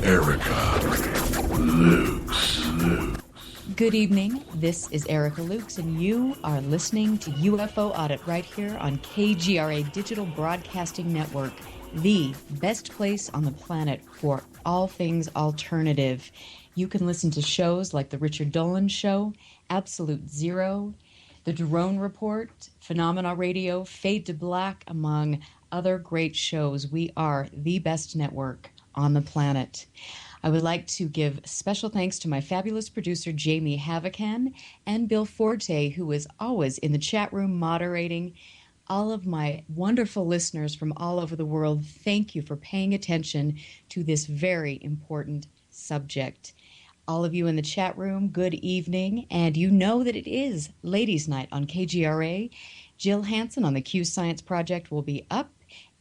Erica Lukes. Good evening. This is Erica Lukes, and you are listening to UFO Audit right here on KGRA Digital Broadcasting Network, the best place on the planet for all things alternative. You can listen to shows like The Richard Dolan Show, Absolute Zero, The Drone Report, Phenomena Radio, Fade to Black, among other great shows. We are the best network on the planet. I would like to give special thanks to my fabulous producer, Jamie Havocan, and Bill Forte, who is always in the chat room moderating. All of my wonderful listeners from all over the world, thank you for paying attention to this very important subject. All of you in the chat room, good evening. And you know that it is Ladies' Night on KGRA. Jill Hansen on the Q Science Project will be up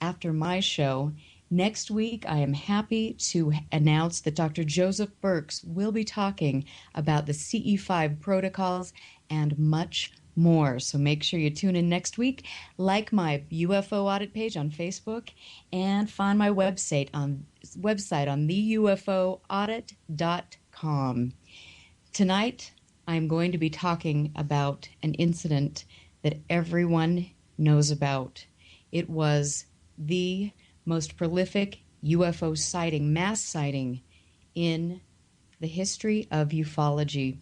after my show. Next week, I am happy to announce that Dr. Joseph Birx will be talking about the CE5 protocols and much more. So make sure you tune in next week, like my UFO Audit page on Facebook, and find my website on theufoaudit.com. Tonight, I'm going to be talking about an incident that everyone knows about. It was the most prolific UFO sighting, mass sighting in the history of ufology.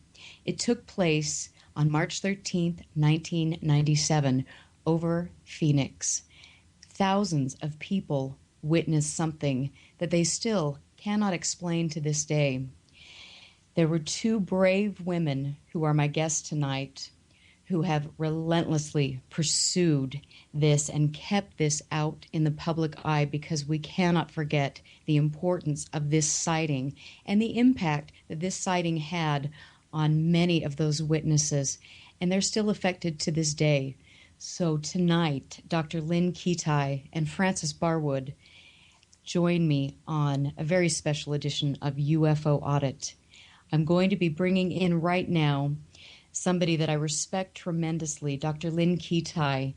It took place on March 13th, 1997, over Phoenix. Thousands of people witnessed something that they still cannot explain to this day. There were two brave women who are my guests tonight who have relentlessly pursued this and kept this out in the public eye, because we cannot forget the importance of this sighting and the impact that this sighting had on many of those witnesses, and they're still affected to this day. So tonight, Dr. Lynne Kitei and Francis Barwood join me on a very special edition of UFO Audit. I'm going to be bringing in right now somebody that I respect tremendously. Dr. Lynne Kitei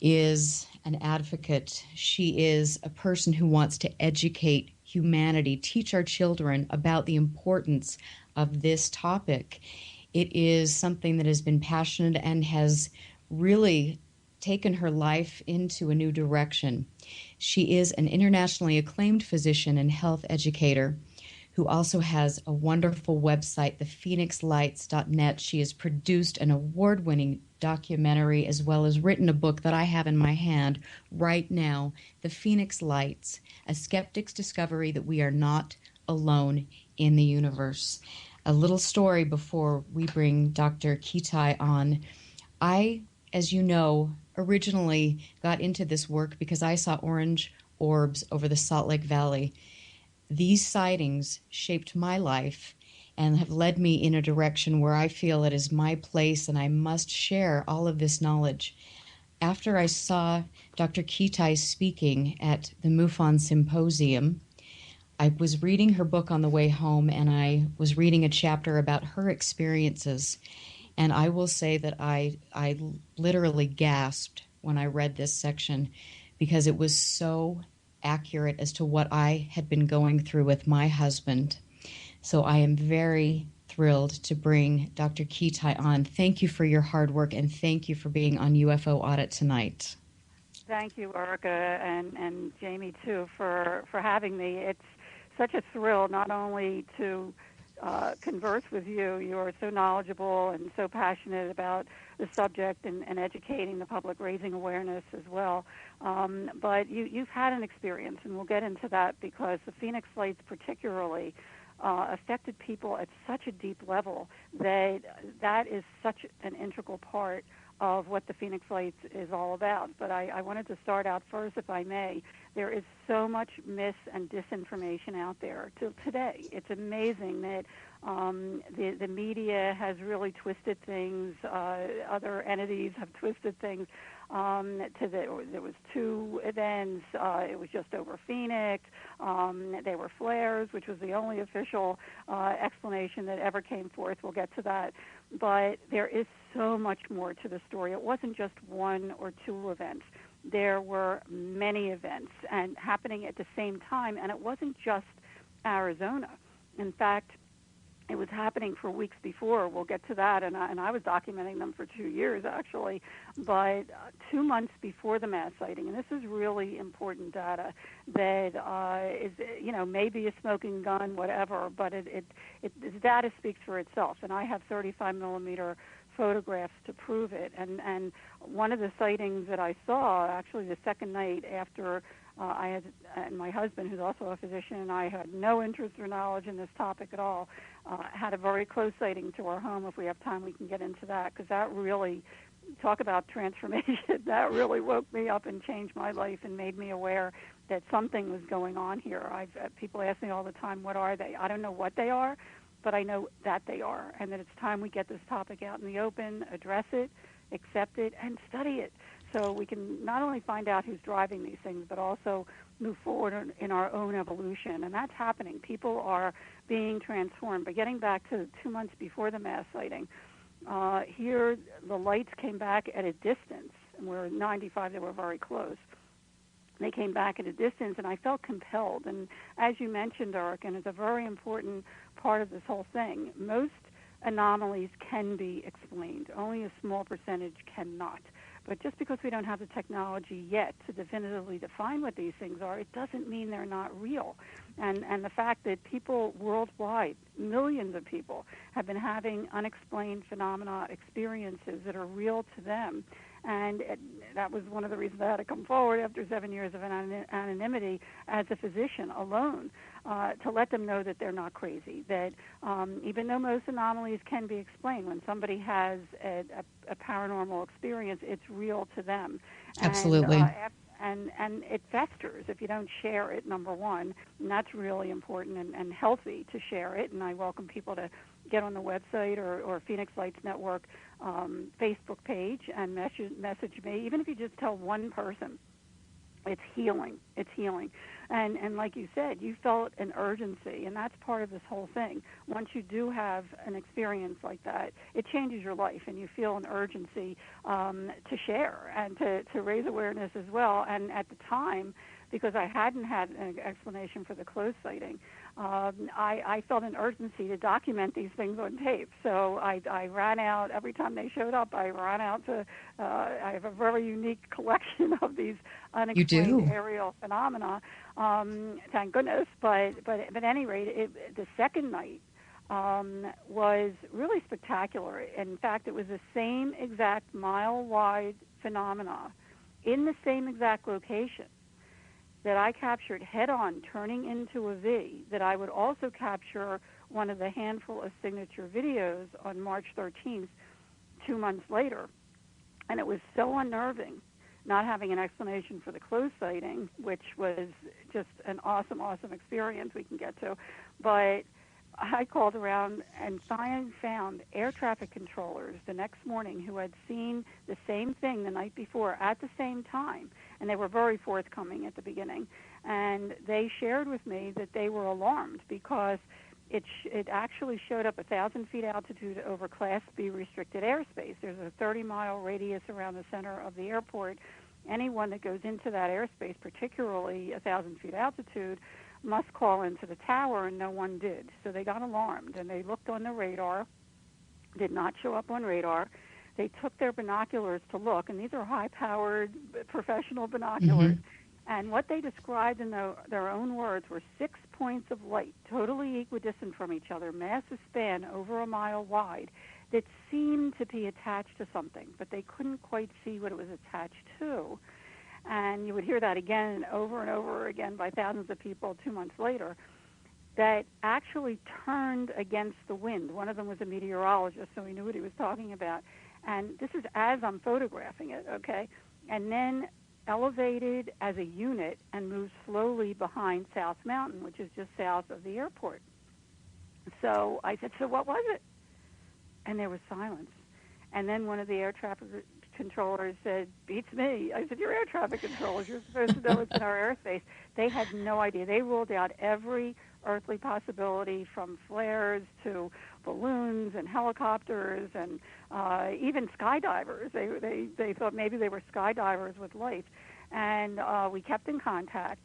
is an advocate. She is a person who wants to educate humanity, teach our children about the importance of this topic. It is something that has been passionate and has really taken her life into a new direction. She is an internationally acclaimed physician and health educator who also has a wonderful website, thephoenixlights.net. She has produced an award-winning documentary as well as written a book that I have in my hand right now, The Phoenix Lights, A Skeptic's Discovery That We Are Not Alone in the Universe. A little story before we bring Dr. Kitei on. I, as you know, originally got into this work because I saw orange orbs over the Salt Lake Valley. These sightings shaped my life and have led me in a direction where I feel it is my place and I must share all of this knowledge. After I saw Dr. Kitei speaking at the MUFON Symposium, I was reading her book on the way home, and I was reading a chapter about her experiences. And I will say that I literally gasped when I read this section, because it was so accurate as to what I had been going through with my husband. So I am very thrilled to bring Dr. Kitei on. Thank you for your hard work, and thank you for being on UFO Audit tonight. Thank you, Erica, and Jamie, too, for having me. It's such a thrill not only to converse with you. You are so knowledgeable and so passionate about the subject and educating the public, raising awareness as well. But you've had an experience, and we'll get into that, because the Phoenix Lights particularly affected people at such a deep level that is such an integral part of what the Phoenix Lights is all about. But I wanted to start out first, if I may. There is so much mis and disinformation out there till today. It's amazing that the media has really twisted things. Other entities have twisted things. There was two events. It was just over Phoenix. They were flares, which was the only official explanation that ever came forth. We'll get to that. But there is so much more to the story. It wasn't just one or two events. There were many events and happening at the same time, and it wasn't just Arizona. In fact, it was happening for weeks before. We'll get to that, and I was documenting them for 2 years, actually. But 2 months before the mass sighting, and this is really important data that is, maybe a smoking gun, whatever, but the data speaks for itself. And I have 35 millimeter photographs to prove it. And one of the sightings that I saw, actually the second night after I had, and my husband, who's also a physician, and I had no interest or knowledge in this topic at all, had a very close sighting to our home. If we have time, we can get into that, because that really, talk about transformation, that really woke me up and changed my life and made me aware that something was going on here. People ask me all the time, what are they? I don't know what they are, but I know that they are, and that it's time we get this topic out in the open, address it, accept it, and study it, so we can not only find out who's driving these things, but also move forward in our own evolution. And that's happening. People are being transformed. But getting back to 2 months before the mass sighting, here the lights came back at a distance, and we're 95, they were very close. They came back at a distance, and I felt compelled. And as you mentioned, Eric, and it's a very important part of this whole thing, most anomalies can be explained. Only a small percentage cannot. But just because we don't have the technology yet to definitively define what these things are, it doesn't mean they're not real. And the fact that people worldwide, millions of people, have been having unexplained phenomena, experiences that are real to them. And that was one of the reasons I had to come forward after 7 years of anonymity as a physician alone, to let them know that they're not crazy, that even though most anomalies can be explained, when somebody has a paranormal experience, it's real to them. Absolutely. And it festers if you don't share it, number one, and that's really important and healthy to share it. And I welcome people to get on the website or Phoenix Lights Network Facebook page and message me. Even if you just tell one person, it's healing. It's healing. And like you said, you felt an urgency, and that's part of this whole thing. Once you do have an experience like that, it changes your life, and you feel an urgency to share and to raise awareness as well. And at the time, because I hadn't had an explanation for the close sighting, I felt an urgency to document these things on tape. So I ran out, every time they showed up, I ran out to, I have a very unique collection of these unexplained aerial phenomena, thank goodness. But at any rate, the second night was really spectacular. In fact, it was the same exact mile-wide phenomena in the same exact location that I captured head-on, turning into a V, that I would also capture one of the handful of signature videos on March 13th, 2 months later. And it was so unnerving not having an explanation for the close sighting, which was just an awesome, awesome experience we can get to. But I called around and found air traffic controllers the next morning who had seen the same thing the night before at the same time, and they were very forthcoming at the beginning. And they shared with me that they were alarmed because it actually showed up 1,000 feet altitude over Class B restricted airspace. There's a 30-mile radius around the center of the airport. Anyone that goes into that airspace, particularly 1,000 feet altitude, must call into the tower, and no one did. So they got alarmed, and they looked on the radar, did not show up on radar. They took their binoculars to look, and these are high-powered professional binoculars. And what they described in their own words were 6 points of light, totally equidistant from each other, massive span over a mile wide, that seemed to be attached to something, but they couldn't quite see what it was attached to. And you would hear that again and over again by thousands of people 2 months later, that actually turned against the wind. One of them was a meteorologist, so he knew what he was talking about. And this is as I'm photographing it, okay? And then elevated as a unit and moved slowly behind South Mountain, which is just south of the airport. So I said, so what was it? And there was silence. And then one of the air traffic controllers said, beats me. I said, you're air traffic controllers. You're supposed to know it's in our airspace. They had no idea. They ruled out every earthly possibility, from flares to balloons and helicopters and even skydivers. They thought maybe they were skydivers with lights. And we kept in contact.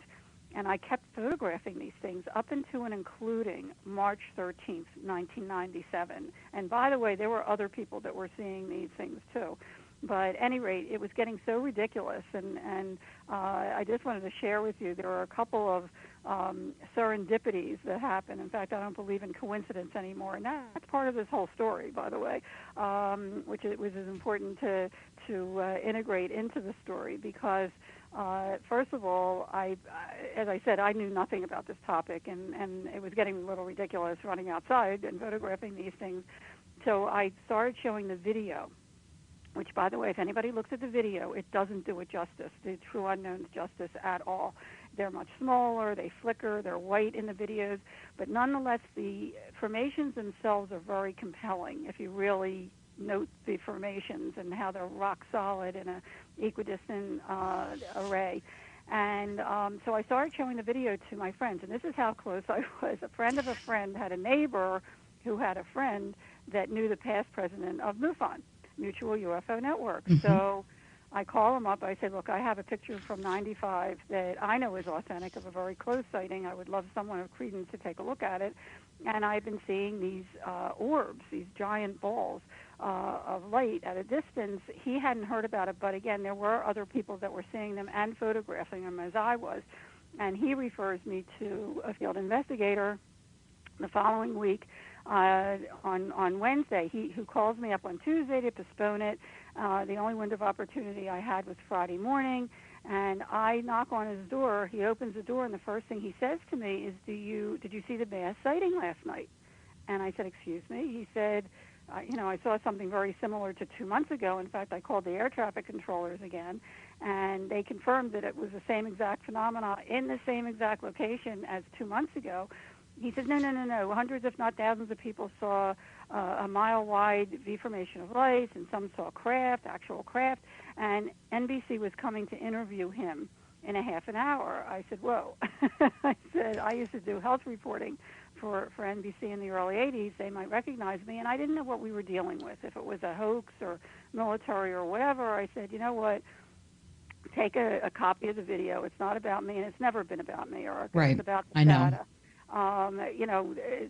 And I kept photographing these things up into and including March 13th, 1997. And by the way, there were other people that were seeing these things too. But at any rate, it was getting so ridiculous, and I just wanted to share with you, there are a couple of serendipities that happen. In fact, I don't believe in coincidence anymore, and that's part of this whole story, by the way, which is important to integrate into the story because, first of all, as I said, I knew nothing about this topic, and it was getting a little ridiculous running outside and photographing these things. So I started showing the video, which, by the way, if anybody looks at the video, it doesn't do it justice, the true unknowns justice at all. They're much smaller, they flicker, they're white in the videos, but nonetheless, the formations themselves are very compelling if you really note the formations and how they're rock solid in an equidistant array. And so I started showing the video to my friends, and this is how close I was. A friend of a friend had a neighbor who had a friend that knew the past president of MUFON, Mutual UFO Network. Mm-hmm. So I call him up. I say, look, I have a picture from '95 that I know is authentic of a very close sighting. I would love someone of credence to take a look at it. And I've been seeing these orbs, these giant balls of light at a distance. He hadn't heard about it, but again, there were other people that were seeing them and photographing them as I was. And he refers me to a field investigator the following week. On Wednesday, who calls me up on Tuesday to postpone it. The only window of opportunity I had was Friday morning, and I knock on his door. He opens the door, and the first thing he says to me is, "Did you see the mass sighting last night?" And I said, "Excuse me." He said, I saw something very similar to 2 months ago. In fact, I called the air traffic controllers again, and they confirmed that it was the same exact phenomena in the same exact location as 2 months ago. He says, no. Hundreds, if not thousands of people saw a mile-wide V formation of lights, and some saw actual craft, and NBC was coming to interview him in a half an hour. I said, whoa. I said, I used to do health reporting for NBC in the early 80s. They might recognize me, and I didn't know what we were dealing with, if it was a hoax or military or whatever. I said, you know what? Take a copy of the video. It's not about me, and it's never been about me, Erica. Right. It's about the I know. data.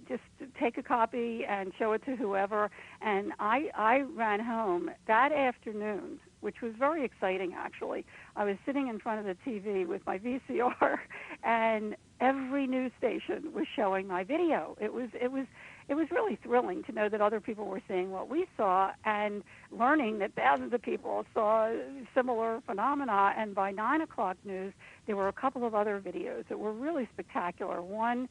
Just take a copy and show it to whoever. And I ran home that afternoon, which was very exciting, actually. I was sitting in front of the TV with my VCR, and every news station was showing my video. It was really thrilling to know that other people were seeing what we saw and learning that thousands of people saw similar phenomena. And by 9 o'clock news, there were a couple of other videos that were really spectacular. One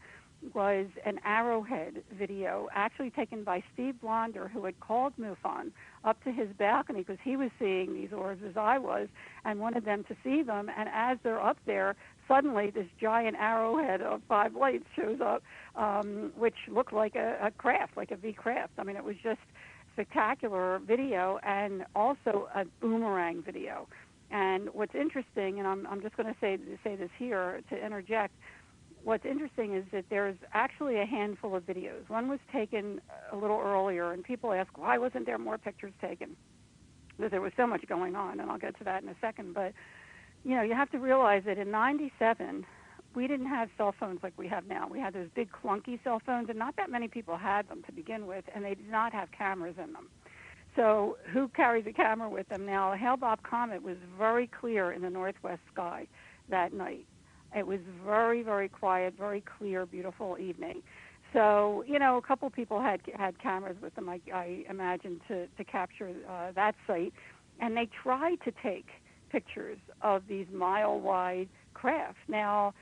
was an Arrowhead video actually taken by Steve Blonder, who had called MUFON up to his balcony because he was seeing these orbs as I was and wanted them to see them. And as they're up there, suddenly this giant arrowhead of 5 lights shows up, which looked like a craft, like a V craft. I mean, it was just spectacular video, and also a boomerang video. And what's interesting, and I'm just going to say this here to interject, what's interesting is that there's actually a handful of videos. One was taken a little earlier, and people ask, why wasn't there more pictures taken? Because there was so much going on, and I'll get to that in a second. But, you have to realize that in '97, we didn't have cell phones like we have now. We had those big clunky cell phones, and not that many people had them to begin with, and they did not have cameras in them. So who carries a camera with them now? A Hale-Bopp comet was very clear in the northwest sky that night. It was very, very quiet, very clear, beautiful evening. So, a couple people had cameras with them, I imagine, to capture that site. And they tried to take pictures of these mile-wide crafts. Now,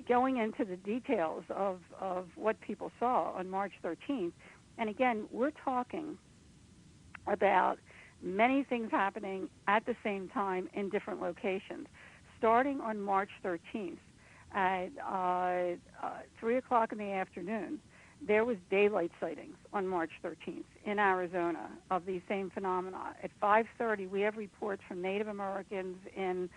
going into the details of what people saw on March 13th, and again, we're talking about many things happening at the same time in different locations. Starting on March 13th at 3 o'clock in the afternoon, there was daylight sightings on March 13th in Arizona of these same phenomena. At 5:30, we have reports from Native Americans in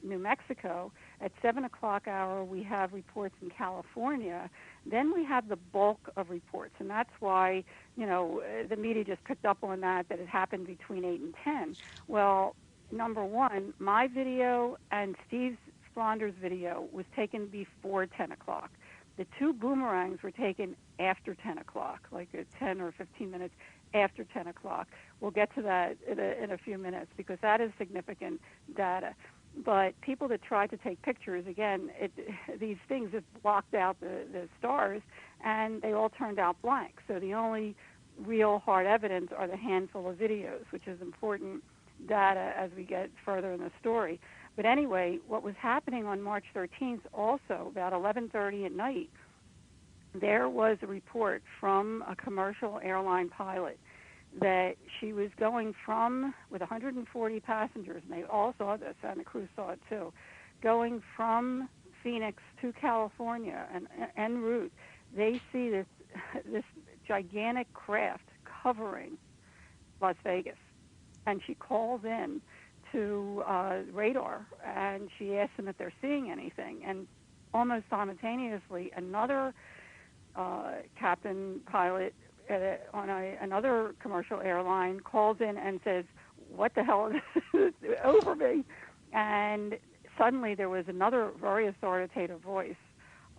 New Mexico. At 7 o'clock hour, we have reports in California. Then we have the bulk of reports, and that's why, the media just picked up on that it happened between 8 and 10. Well, number one, my video and Steve's responders video was taken before 10 o'clock. The two boomerangs were taken after 10 o'clock, like 10 or 15 minutes after 10 o'clock. We'll get to that in a few minutes because that is significant data. But people that tried to take pictures, again, these things just blocked out the stars, and they all turned out blank. So the only real hard evidence are the handful of videos, which is important data as we get further in the story. But anyway, what was happening on March 13th also, about 11:30 at night, there was a report from a commercial airline pilot that she was going from, with 140 passengers, and they all saw this, and the crew saw it too, going from Phoenix to California and en route, they see this gigantic craft covering Las Vegas. And she calls in to radar, and she asks them if they're seeing anything. And almost simultaneously, another captain pilot on another commercial airline calls in and says, "What the hell is this over me?" And suddenly there was another very authoritative voice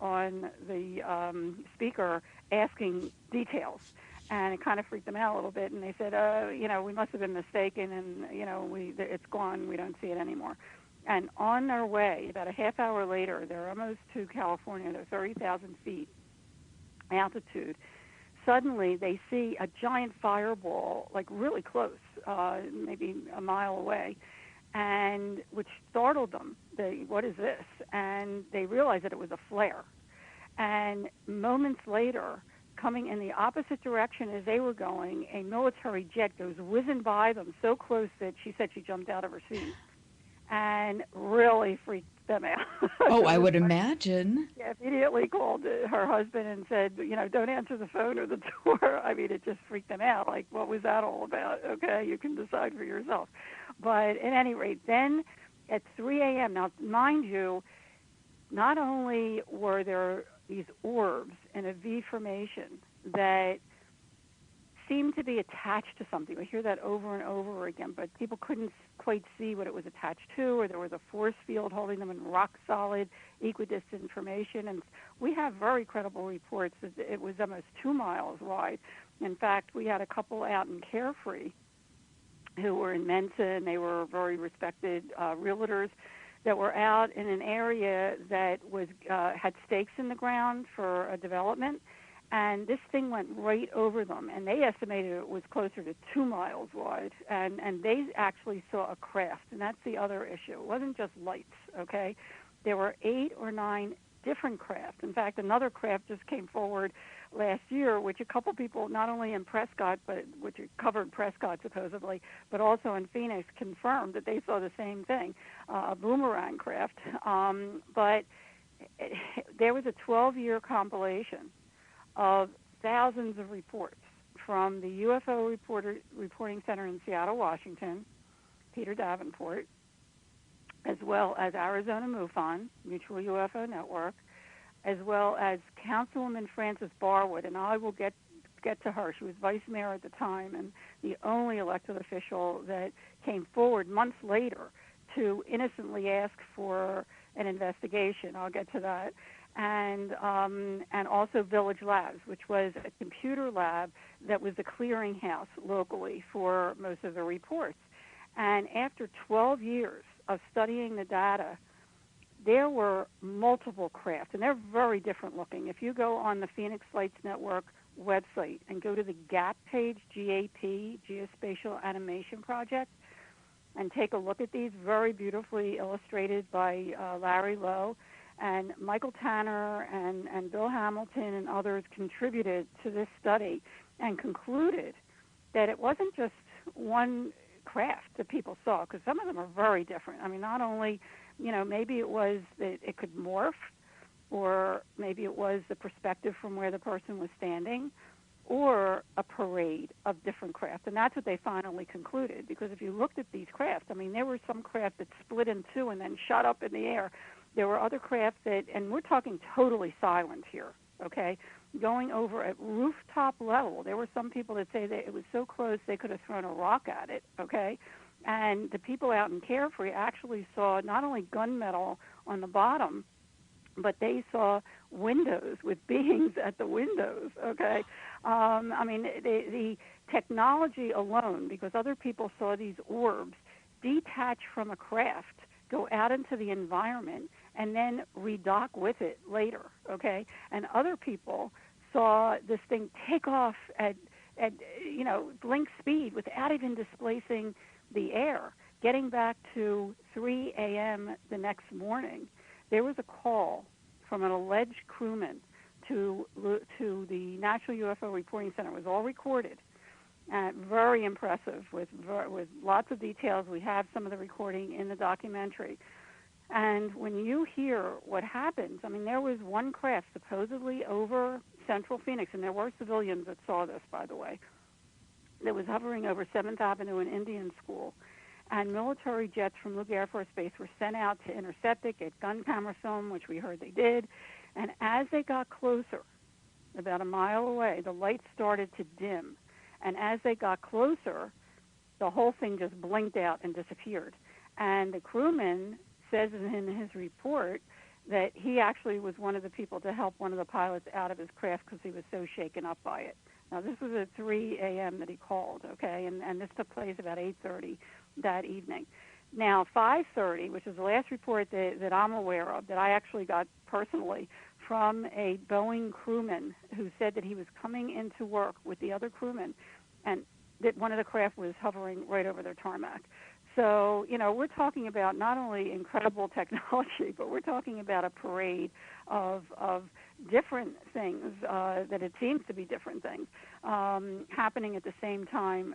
on the speaker asking details. And it kind of freaked them out a little bit, and they said, we must have been mistaken, and, it's gone, we don't see it anymore. And on their way, about a half hour later, they're almost to California, they're 30,000 feet altitude. Suddenly, they see a giant fireball, like really close, maybe a mile away, and which startled them. What is this? And they realized that it was a flare. And moments later, coming in the opposite direction as they were going, a military jet goes whizzing by them so close that she said she jumped out of her seat and really freaked them out. Oh, I would imagine. Yeah, immediately called her husband and said, don't answer the phone or the door. I mean, it just freaked them out. Like, what was that all about? Okay, you can decide for yourself. But at any rate, then at 3 a.m., now mind you, not only were there these orbs in a V formation that seemed to be attached to something. We hear that over and over again, but people couldn't quite see what it was attached to, or there was a force field holding them in rock-solid, equidistant formation. And we have very credible reports that it was almost 2 miles wide. In fact, we had a couple out in Carefree who were in Mensa, and they were very respected realtors that were out in an area that was had stakes in the ground for a development, and this thing went right over them, and they estimated it was closer to 2 miles wide, and they actually saw a craft, and that's the other issue. It wasn't just lights, okay? There were 8 or 9 different craft. In fact, another craft just came forward last year, which a couple people, not only in Prescott, but which covered Prescott supposedly, but also in Phoenix, confirmed that they saw the same thing, a boomerang craft. But there was a 12-year compilation of thousands of reports from the UFO Reporting Center in Seattle, Washington, Peter Davenport, as well as Arizona MUFON, Mutual UFO Network, as well as Councilwoman Frances Barwood, and I will get to her. She was vice mayor at the time and the only elected official that came forward months later to innocently ask for an investigation. I'll get to that. And also Village Labs, which was a computer lab that was a clearinghouse locally for most of the reports. And after 12 years of studying the data, there were multiple craft, and they're very different looking. If you go on the Phoenix Lights Network website and go to the GAP page, GAP, Geospatial Animation Project, and take a look at these, very beautifully illustrated by Larry Lowe, and Michael Tanner and Bill Hamilton and others contributed to this study and concluded that it wasn't just one craft that people saw, because some of them are very different. I mean, not only, maybe it was that it could morph, or maybe it was the perspective from where the person was standing, or a parade of different craft. And that's what they finally concluded, because if you looked at these craft, I mean, there were some craft that split in two and then shot up in the air. There were other craft that, and we're talking totally silent here, okay, going over at rooftop level. There were some people that say that it was so close they could have thrown a rock at it, okay? And the people out in Carefree actually saw not only gunmetal on the bottom, but they saw windows with beings at the windows, okay? I mean, the technology alone, because other people saw these orbs detach from a craft, go out into the environment, and then redock with it later, okay? And other people saw this thing take off at blink speed without even displacing the air, getting back to 3 a.m. the next morning. There was a call from an alleged crewman to the National UFO Reporting Center. It was all recorded. Very impressive with lots of details. We have some of the recording in the documentary. And when you hear what happens, I mean, there was one craft supposedly over central Phoenix, and there were civilians that saw this, by the way, that was hovering over 7th Avenue and Indian School. And military jets from Luke Air Force Base were sent out to intercept it, get gun camera film, which we heard they did. And as they got closer, about a mile away, the lights started to dim. And as they got closer, the whole thing just blinked out and disappeared. And the crewman says in his report that he actually was one of the people to help one of the pilots out of his craft because he was so shaken up by it. Now, this was at 3 a.m. that he called, okay, and this took place about 8:30 that evening. Now, 5:30, which is the last report that I'm aware of, that I actually got personally from a Boeing crewman who said that he was coming into work with the other crewmen and that one of the craft was hovering right over their tarmac. So, we're talking about not only incredible technology, but we're talking about a parade of different things, that it seems to be different things, happening at the same time,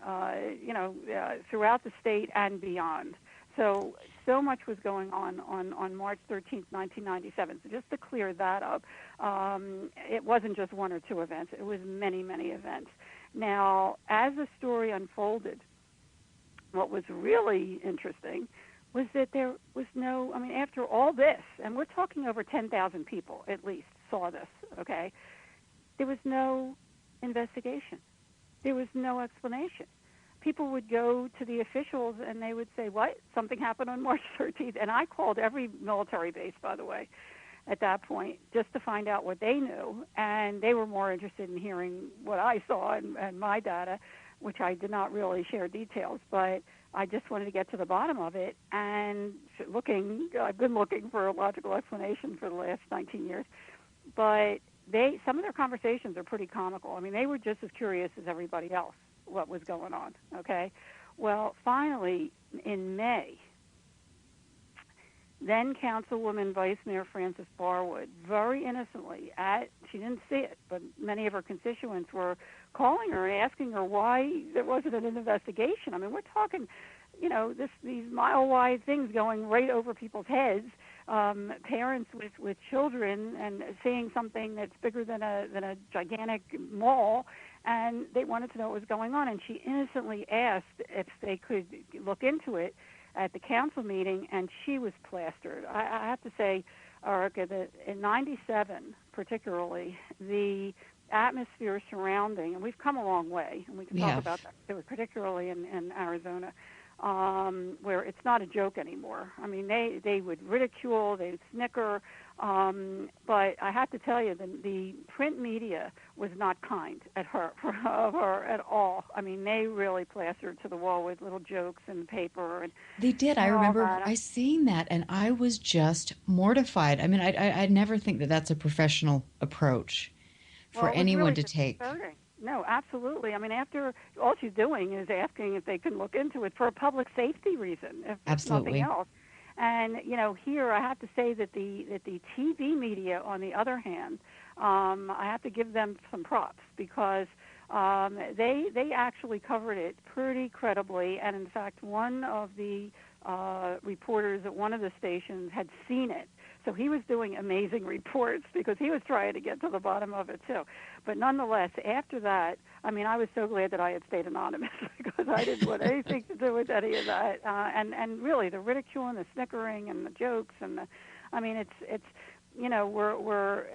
throughout the state and beyond. So much was going on March 13th, 1997. So just to clear that up, it wasn't just one or two events. It was many, many events. Now, as the story unfolded, what was really interesting was that there was after all this, and we're talking over 10,000 people at least saw this, okay, there was no investigation. There was no explanation. People would go to the officials and they would say, what? Something happened on March 13th. And I called every military base, by the way, at that point, just to find out what they knew. And they were more interested in hearing what I saw and my data, which I did not really share details, but I just wanted to get to the bottom of it. And I've been looking for a logical explanation for the last 19 years. But some of their conversations are pretty comical. I mean, they were just as curious as everybody else what was going on, okay? Well, finally, in May, then Councilwoman Vice Mayor Frances Barwood, very innocently, she didn't see it, but many of her constituents were calling her and asking her why there wasn't an investigation. I mean, we're talking, these mile-wide things going right over people's heads, parents with children and seeing something that's bigger than a gigantic mall, and they wanted to know what was going on. And she innocently asked if they could look into it at the council meeting, and she was plastered. I have to say, Erica, that in 97 particularly, the atmosphere surrounding, and we've come a long way, and we can talk about that, particularly in Arizona, where it's not a joke anymore. I mean, they would ridicule, they'd snicker, but I have to tell you, the print media was not kind of her at all. I mean, they really plastered to the wall with little jokes in the paper. And they did. I remember I seen that, and I was just mortified. I mean, I never think that that's a professional approach for anyone to take. No, absolutely. I mean, after all she's doing is asking if they can look into it for a public safety reason, if nothing else. And here I have to say that the TV media, on the other hand, I have to give them some props because they actually covered it pretty credibly. And in fact, one of the reporters at one of the stations had seen it. So he was doing amazing reports because he was trying to get to the bottom of it too. But nonetheless, after that, I mean, I was so glad that I had stayed anonymous because I didn't want anything to do with any of that. And really, the ridicule and the snickering and the jokes and I mean, it's we're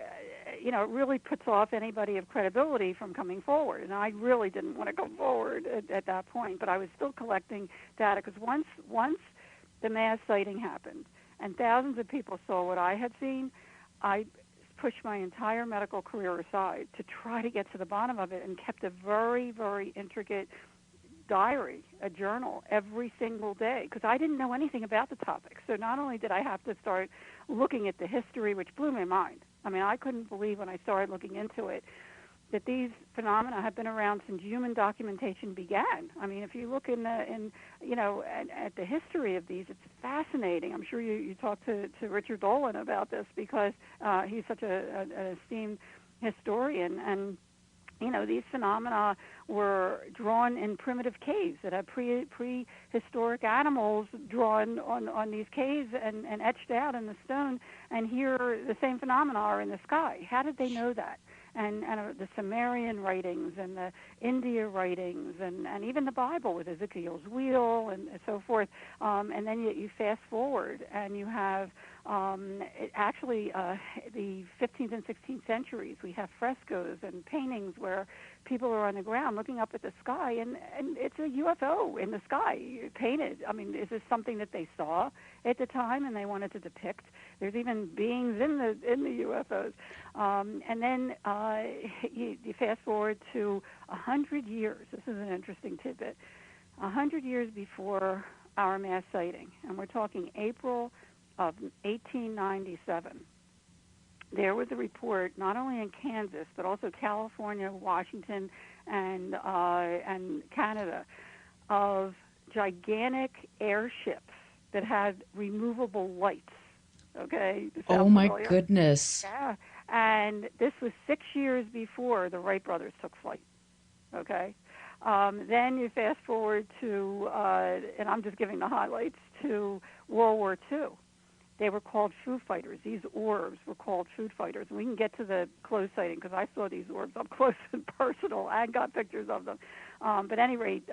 it really puts off anybody of credibility from coming forward. And I really didn't want to go forward at that point, but I was still collecting data because once the mass sighting happened and thousands of people saw what I had seen, I pushed my entire medical career aside to try to get to the bottom of it and kept a very, very intricate diary, a journal, every single day because I didn't know anything about the topic. So not only did I have to start looking at the history, which blew my mind. I mean, I couldn't believe when I started looking into it that these phenomena have been around since human documentation began. I mean, if you look at the history of these, it's fascinating. I'm sure you talked to Richard Dolan about this because he's such an esteemed historian. And these phenomena were drawn in primitive caves that had prehistoric animals drawn on these caves and etched out in the stone. And here the same phenomena are in the sky. How did they know that? And the Sumerian writings and the India writings and even the Bible with Ezekiel's wheel and so forth. And then you fast forward and you have the 15th and 16th centuries. We have frescoes and paintings where people are on the ground looking up at the sky, and it's a UFO in the sky painted. I mean, is this something that they saw at the time and they wanted to depict? There's even beings in the UFOs. And then you fast forward to 100 years. This is an interesting tidbit. 100 years before our mass sighting, and we're talking April of 1897. There was a report not only in Kansas but also California, Washington, and Canada of gigantic airships that had removable lights. Okay. Oh my goodness. Yeah. And this was 6 years before the Wright brothers took flight. Okay. Then you fast forward to, and I'm just giving the highlights, to World War II. They were called Foo Fighters. These orbs were called Foo Fighters. And we can get to the close sighting because I saw these orbs up close and personal and got pictures of them. But at any rate,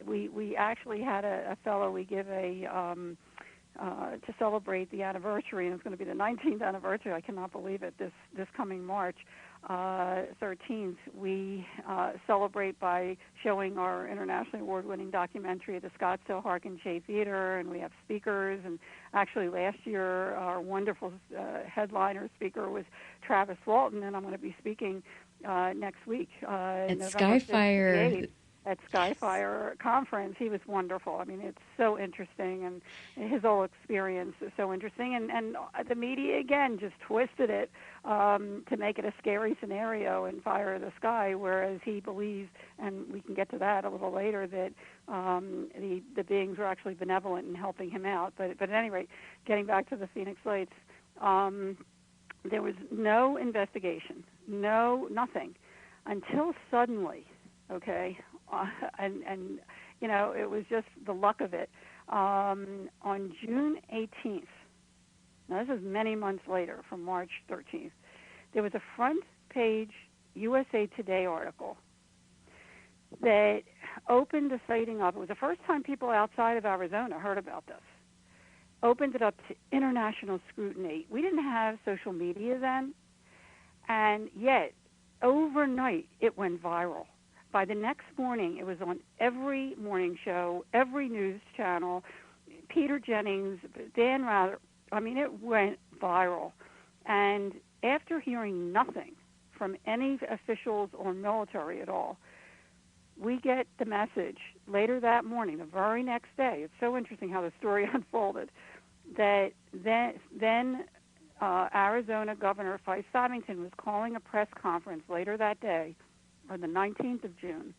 we actually had a fellow we give to celebrate the anniversary, and it's going to be the 19th anniversary. I cannot believe it. This coming March 13th, we celebrate by showing our internationally award-winning documentary at the Scottsdale Harkin Shea Theater, and we have speakers. And actually, last year, our wonderful headliner speaker was Travis Walton, and I'm going to be speaking next week at November Skyfire. 58th. At Skyfire conference. He was wonderful. I mean, it's so interesting, and his whole experience is so interesting. And the media, again, just twisted it to make it a scary scenario in Fire of the Sky, whereas he believes, and we can get to that a little later, that the beings were actually benevolent in helping him out. But at any rate, getting back to the Phoenix Lights, there was no investigation, nothing, until suddenly, okay, and it was just the luck of it. On June 18th, now this is many months later, from March 13th, there was a front page USA Today article that opened the sighting up. It was the first time people outside of Arizona heard about this. Opened it up to international scrutiny. We didn't have social media then, and yet overnight it went viral. By the next morning, it was on every morning show, every news channel, Peter Jennings, Dan Rather. I mean, it went viral. And after hearing nothing from any officials or military at all, we get the message later that morning, the very next day. It's so interesting how the story unfolded, that then Arizona Governor Fife Symington was calling a press conference later that day, on the 19th of June,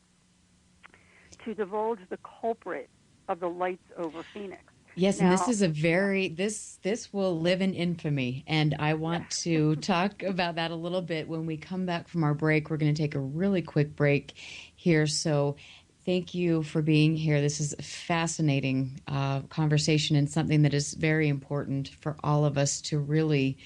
to divulge the culprit of the lights over Phoenix. Yes, now, and this is a very, this will live in infamy, and I want to talk about that a little bit when we come back from our break. We're going to take a really quick break here, so thank you for being here. This is a fascinating conversation and something that is very important for all of us to really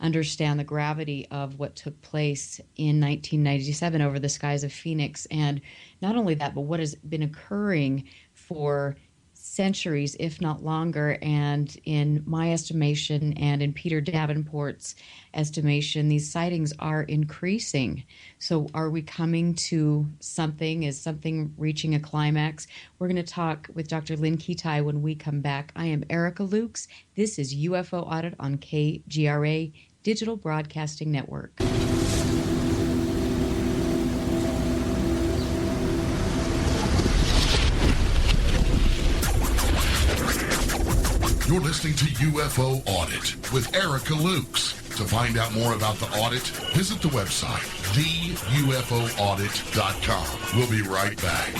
understand the gravity of what took place in 1997 over the skies of Phoenix. And not only that, but what has been occurring for centuries, if not longer. And in my estimation and in Peter Davenport's estimation, these sightings are increasing. So are we coming to something? Is something reaching a climax? We're going to talk with Dr. Lynne Kitei when we come back. I am Erica Lukes. This is UFO Audit on KGRA Digital Broadcasting Network. You're listening to UFO Audit with Erica Lukes. To find out more about the audit, visit the website, theufoaudit.com. We'll be right back.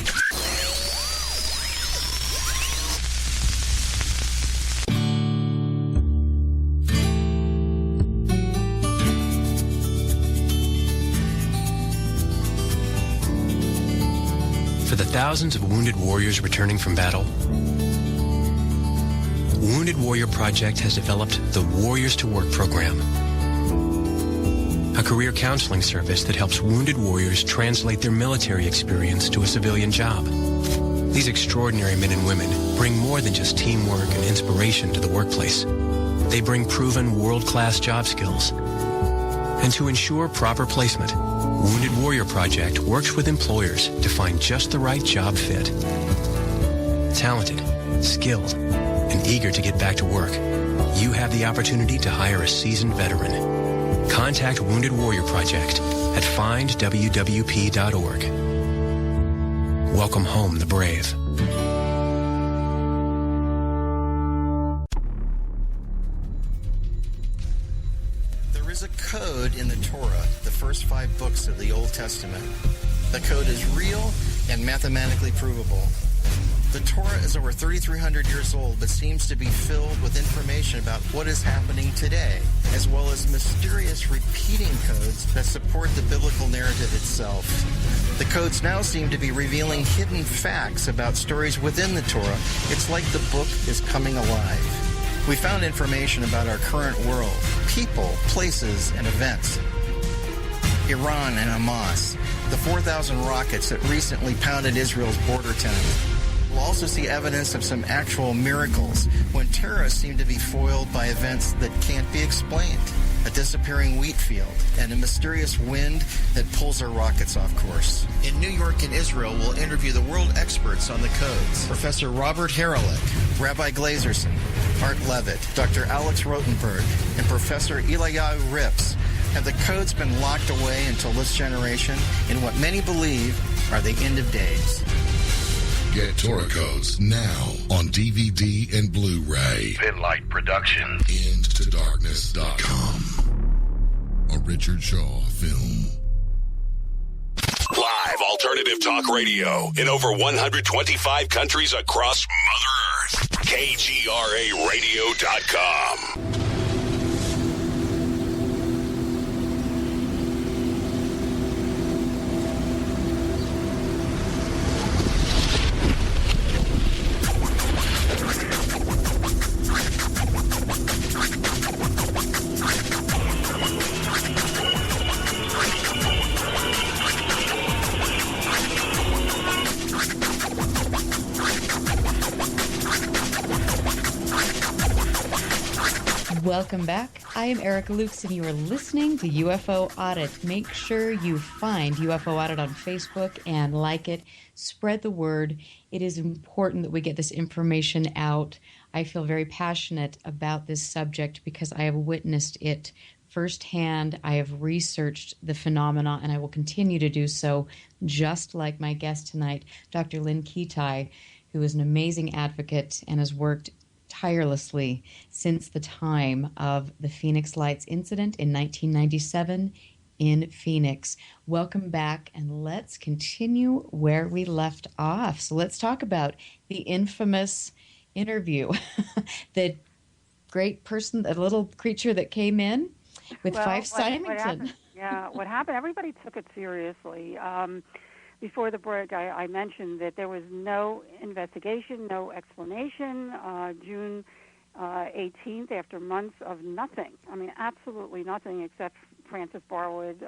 For the thousands of wounded warriors returning from battle, Wounded Warrior Project has developed the Warriors to Work program, a career counseling service that helps wounded warriors translate their military experience to a civilian job. These extraordinary men and women bring more than just teamwork and inspiration to the workplace. They bring proven world-class job skills. And to ensure proper placement, Wounded Warrior Project works with employers to find just the right job fit. Talented, skilled, and eager to get back to work, you have the opportunity to hire a seasoned veteran. Contact Wounded Warrior Project at findwwp.org. Welcome home the brave. There is a code in the Torah, the first 5 books of the Old Testament. The code is real and mathematically provable. The Torah is over 3,300 years old, but seems to be filled with information about what is happening today, as well as mysterious repeating codes that support the biblical narrative itself. The codes now seem to be revealing hidden facts about stories within the Torah. It's like the book is coming alive. We found information about our current world, people, places, and events. Iran and Hamas, the 4,000 rockets that recently pounded Israel's border towns. We'll also see evidence of some actual miracles when terrorists seem to be foiled by events that can't be explained. A disappearing wheat field and a mysterious wind that pulls our rockets off course. In New York and Israel, we'll interview the world experts on the codes. Professor Robert Haralick, Rabbi Glazerson, Art Levitt, Dr. Alex Rotenberg, and Professor Eliyahu Rips. Have the codes been locked away until this generation in what many believe are the end of days? Get Torah codes now on DVD and Blu-ray. Pinlight Production. InToDarkness.com. A Richard Shaw film. Live alternative talk radio in over 125 countries across Mother Earth. KGRARadio.com. Welcome back. I am Erica Lukes, and you are listening to UFO Audit. Make sure you find UFO Audit on Facebook and like it. Spread the word. It is important that we get this information out. I feel very passionate about this subject because I have witnessed it firsthand. I have researched the phenomena, and I will continue to do so, just like my guest tonight, Dr. Lynne Kitei, who is an amazing advocate and has worked tirelessly since the time of the Phoenix Lights incident in 1997 in Phoenix. Welcome back, and let's continue where we left off. So let's talk about the infamous interview. The great person, the little creature that came in with Fife Symington. What happened, everybody took it seriously. Before the break, I mentioned that there was no investigation, no explanation. June 18th, after months of nothing, I mean, absolutely nothing, except Frances Barwood,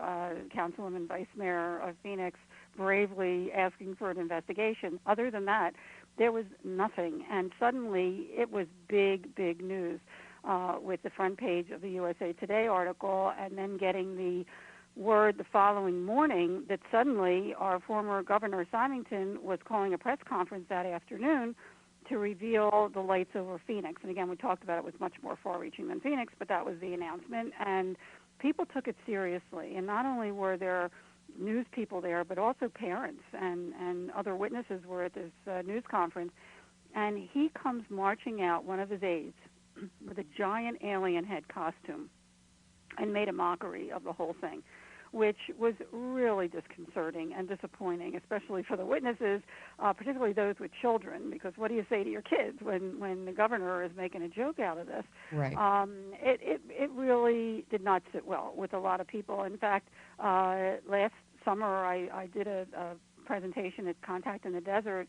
Councilwoman, Vice Mayor of Phoenix, bravely asking for an investigation. Other than that, there was nothing. And suddenly it was big, big news with the front page of the USA Today article, and then getting the word the following morning that suddenly our former Governor Symington was calling a press conference that afternoon to reveal the lights over Phoenix. And again, we talked about it was much more far-reaching than Phoenix, but that was the announcement. And people took it seriously. And not only were there news people there, but also parents and other witnesses were at this news conference. And he comes marching out, one of his aides, with a giant alien head costume, and made a mockery of the whole thing, which was really disconcerting and disappointing, especially for the witnesses, particularly those with children, because what do you say to your kids when the governor is making a joke out of this? Right. It really did not sit well with a lot of people. In fact, last summer I did a presentation at Contact in the Desert,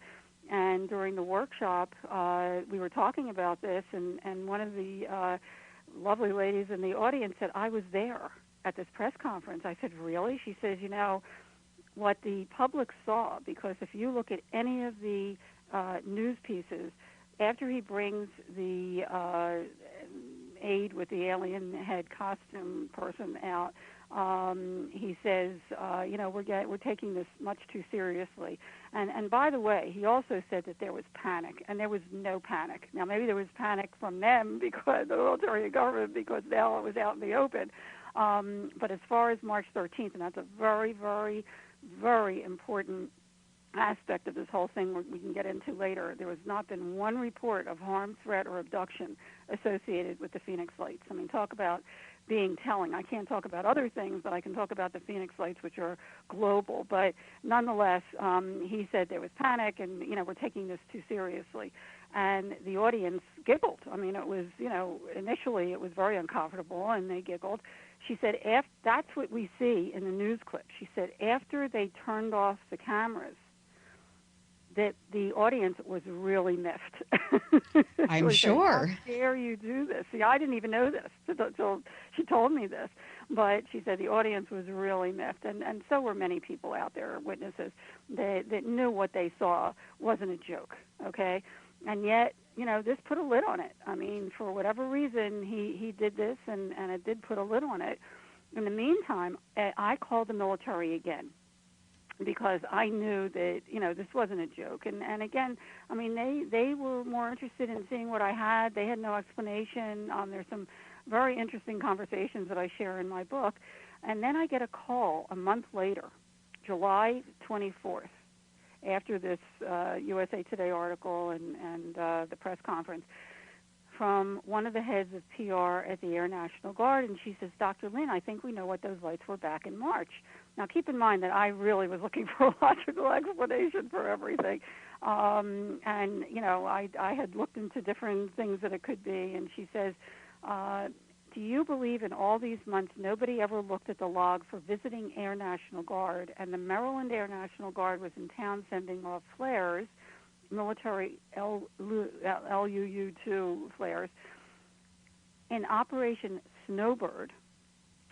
and during the workshop we were talking about this, and one of the lovely ladies in the audience said, I was there at this press conference. I said, really? She says, you know, what the public saw, because if you look at any of the news pieces, after he brings the aide with the alien head costume person out, he says, you know, we're taking this much too seriously. And by the way, he also said that there was panic, and there was no panic. Now, maybe there was panic from them, because the military and government, because now it was out in the open. But as far as March 13th, and that's a very, very, very important aspect of this whole thing we can get into later, there has not been one report of harm, threat, or abduction associated with the Phoenix Lights. I mean, talk about being telling. I can't talk about other things, but I can talk about the Phoenix Lights, which are global. But nonetheless, he said there was panic, and, you know, we're taking this too seriously. And the audience giggled. I mean, it was, you know, initially it was very uncomfortable, and they giggled. She said, that's what we see in the news clip. She said, after they turned off the cameras, that the audience was really miffed. I'm sure. How dare you do this? See, I didn't even know this until she told me this. But she said the audience was really miffed, and so were many people out there, witnesses, that knew what they saw wasn't a joke, okay? And yet, you know, this put a lid on it. I mean, for whatever reason, he did this, and it did put a lid on it. In the meantime, I called the military again, because I knew that, you know, this wasn't a joke. And again, I mean, they were more interested in seeing what I had. They had no explanation. There's some very interesting conversations that I share in my book. And then I get a call a month later, July 24th, after this USA Today article and the press conference, from one of the heads of PR at the Air National Guard, and she says, Dr. Lynn, I think we know what those lights were back in March. Now, keep in mind that I really was looking for a logical explanation for everything. And, you know, I had looked into different things that it could be, and she says, do you believe in all these months nobody ever looked at the log for visiting Air National Guard, and the Maryland Air National Guard was in town sending off flares, military LUU-2 flares, in Operation Snowbird,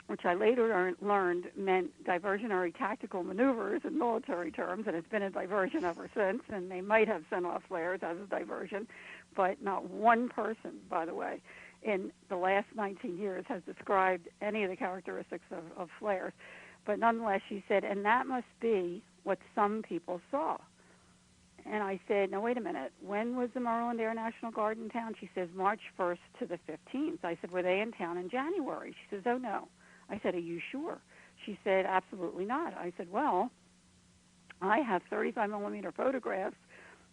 which I later learned meant diversionary tactical maneuvers in military terms, and it's been a diversion ever since, and they might have sent off flares as a diversion, but not one person, by the way, in the last 19 years has described any of the characteristics of flares. But nonetheless, she said, and that must be what some people saw. And I said, no, wait a minute. When was the Maryland Air National Guard in town? She says, March 1st to the 15th. I said, were they in town in January? She says, oh, no. I said, are you sure? She said, absolutely not. I said, well, I have 35-millimeter photographs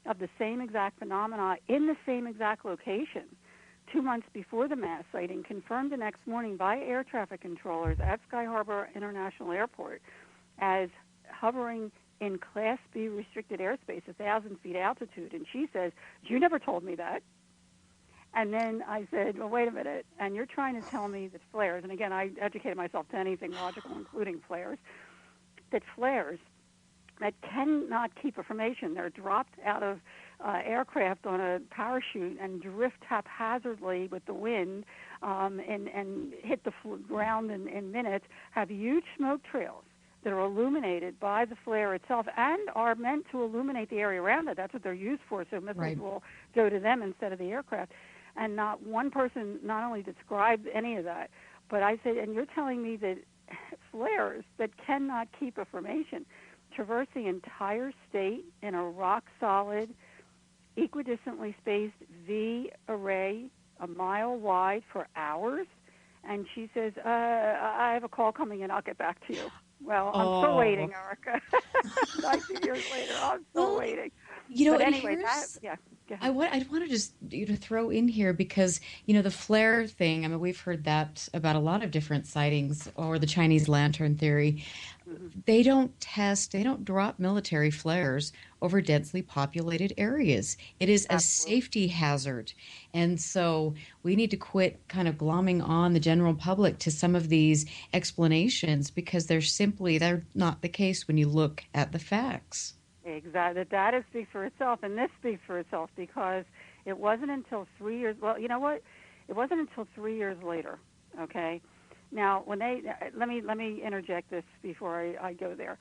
of the same exact phenomena in the same exact location 2 months before the mass sighting, confirmed the next morning by air traffic controllers at Sky Harbor International Airport as hovering in Class B restricted airspace, 1,000 feet altitude. And she says, you never told me that. And then I said, well, wait a minute, and you're trying to tell me that flares, and again, I educated myself to anything logical, including flares, that flares that cannot keep a formation, they're dropped out of aircraft on a parachute and drift haphazardly with the wind and hit the ground in minutes, have huge smoke trails that are illuminated by the flare itself and are meant to illuminate the area around it. That's what they're used for, so missiles will go to them instead of the aircraft. And not one person not only described any of that, but I said, and you're telling me that flares that cannot keep a formation traverse the entire state in a rock-solid, equidistantly spaced V array, a mile wide for hours? And she says, I have a call coming in. I'll get back to you. Well, I'm still waiting, Erica. 19 years later, I'm still waiting. But anyway, I want to just throw in here because, the flare thing, I mean, we've heard that about a lot of different sightings, or the Chinese lantern theory. They don't drop military flares over densely populated areas. It is a safety hazard. And so we need to quit kind of glomming on the general public to some of these explanations, because they're not the case when you look at the facts. Exactly. The data speaks for itself, and this speaks for itself, because it wasn't until 3 years, well, you know what? It wasn't until 3 years later, okay? Now, when let me interject this before I go there.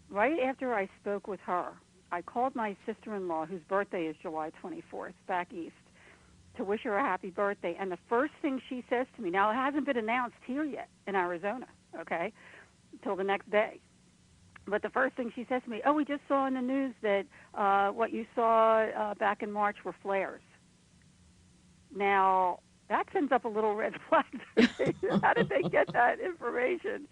Right after I spoke with her, I called my sister-in-law, whose birthday is July 24th, back east, to wish her a happy birthday. And the first thing she says to me, now it hasn't been announced here yet in Arizona, okay, until the next day. But the first thing she says to me, we just saw in the news that what you saw back in March were flares. Now, that sends up a little red flag to me. How did they get that information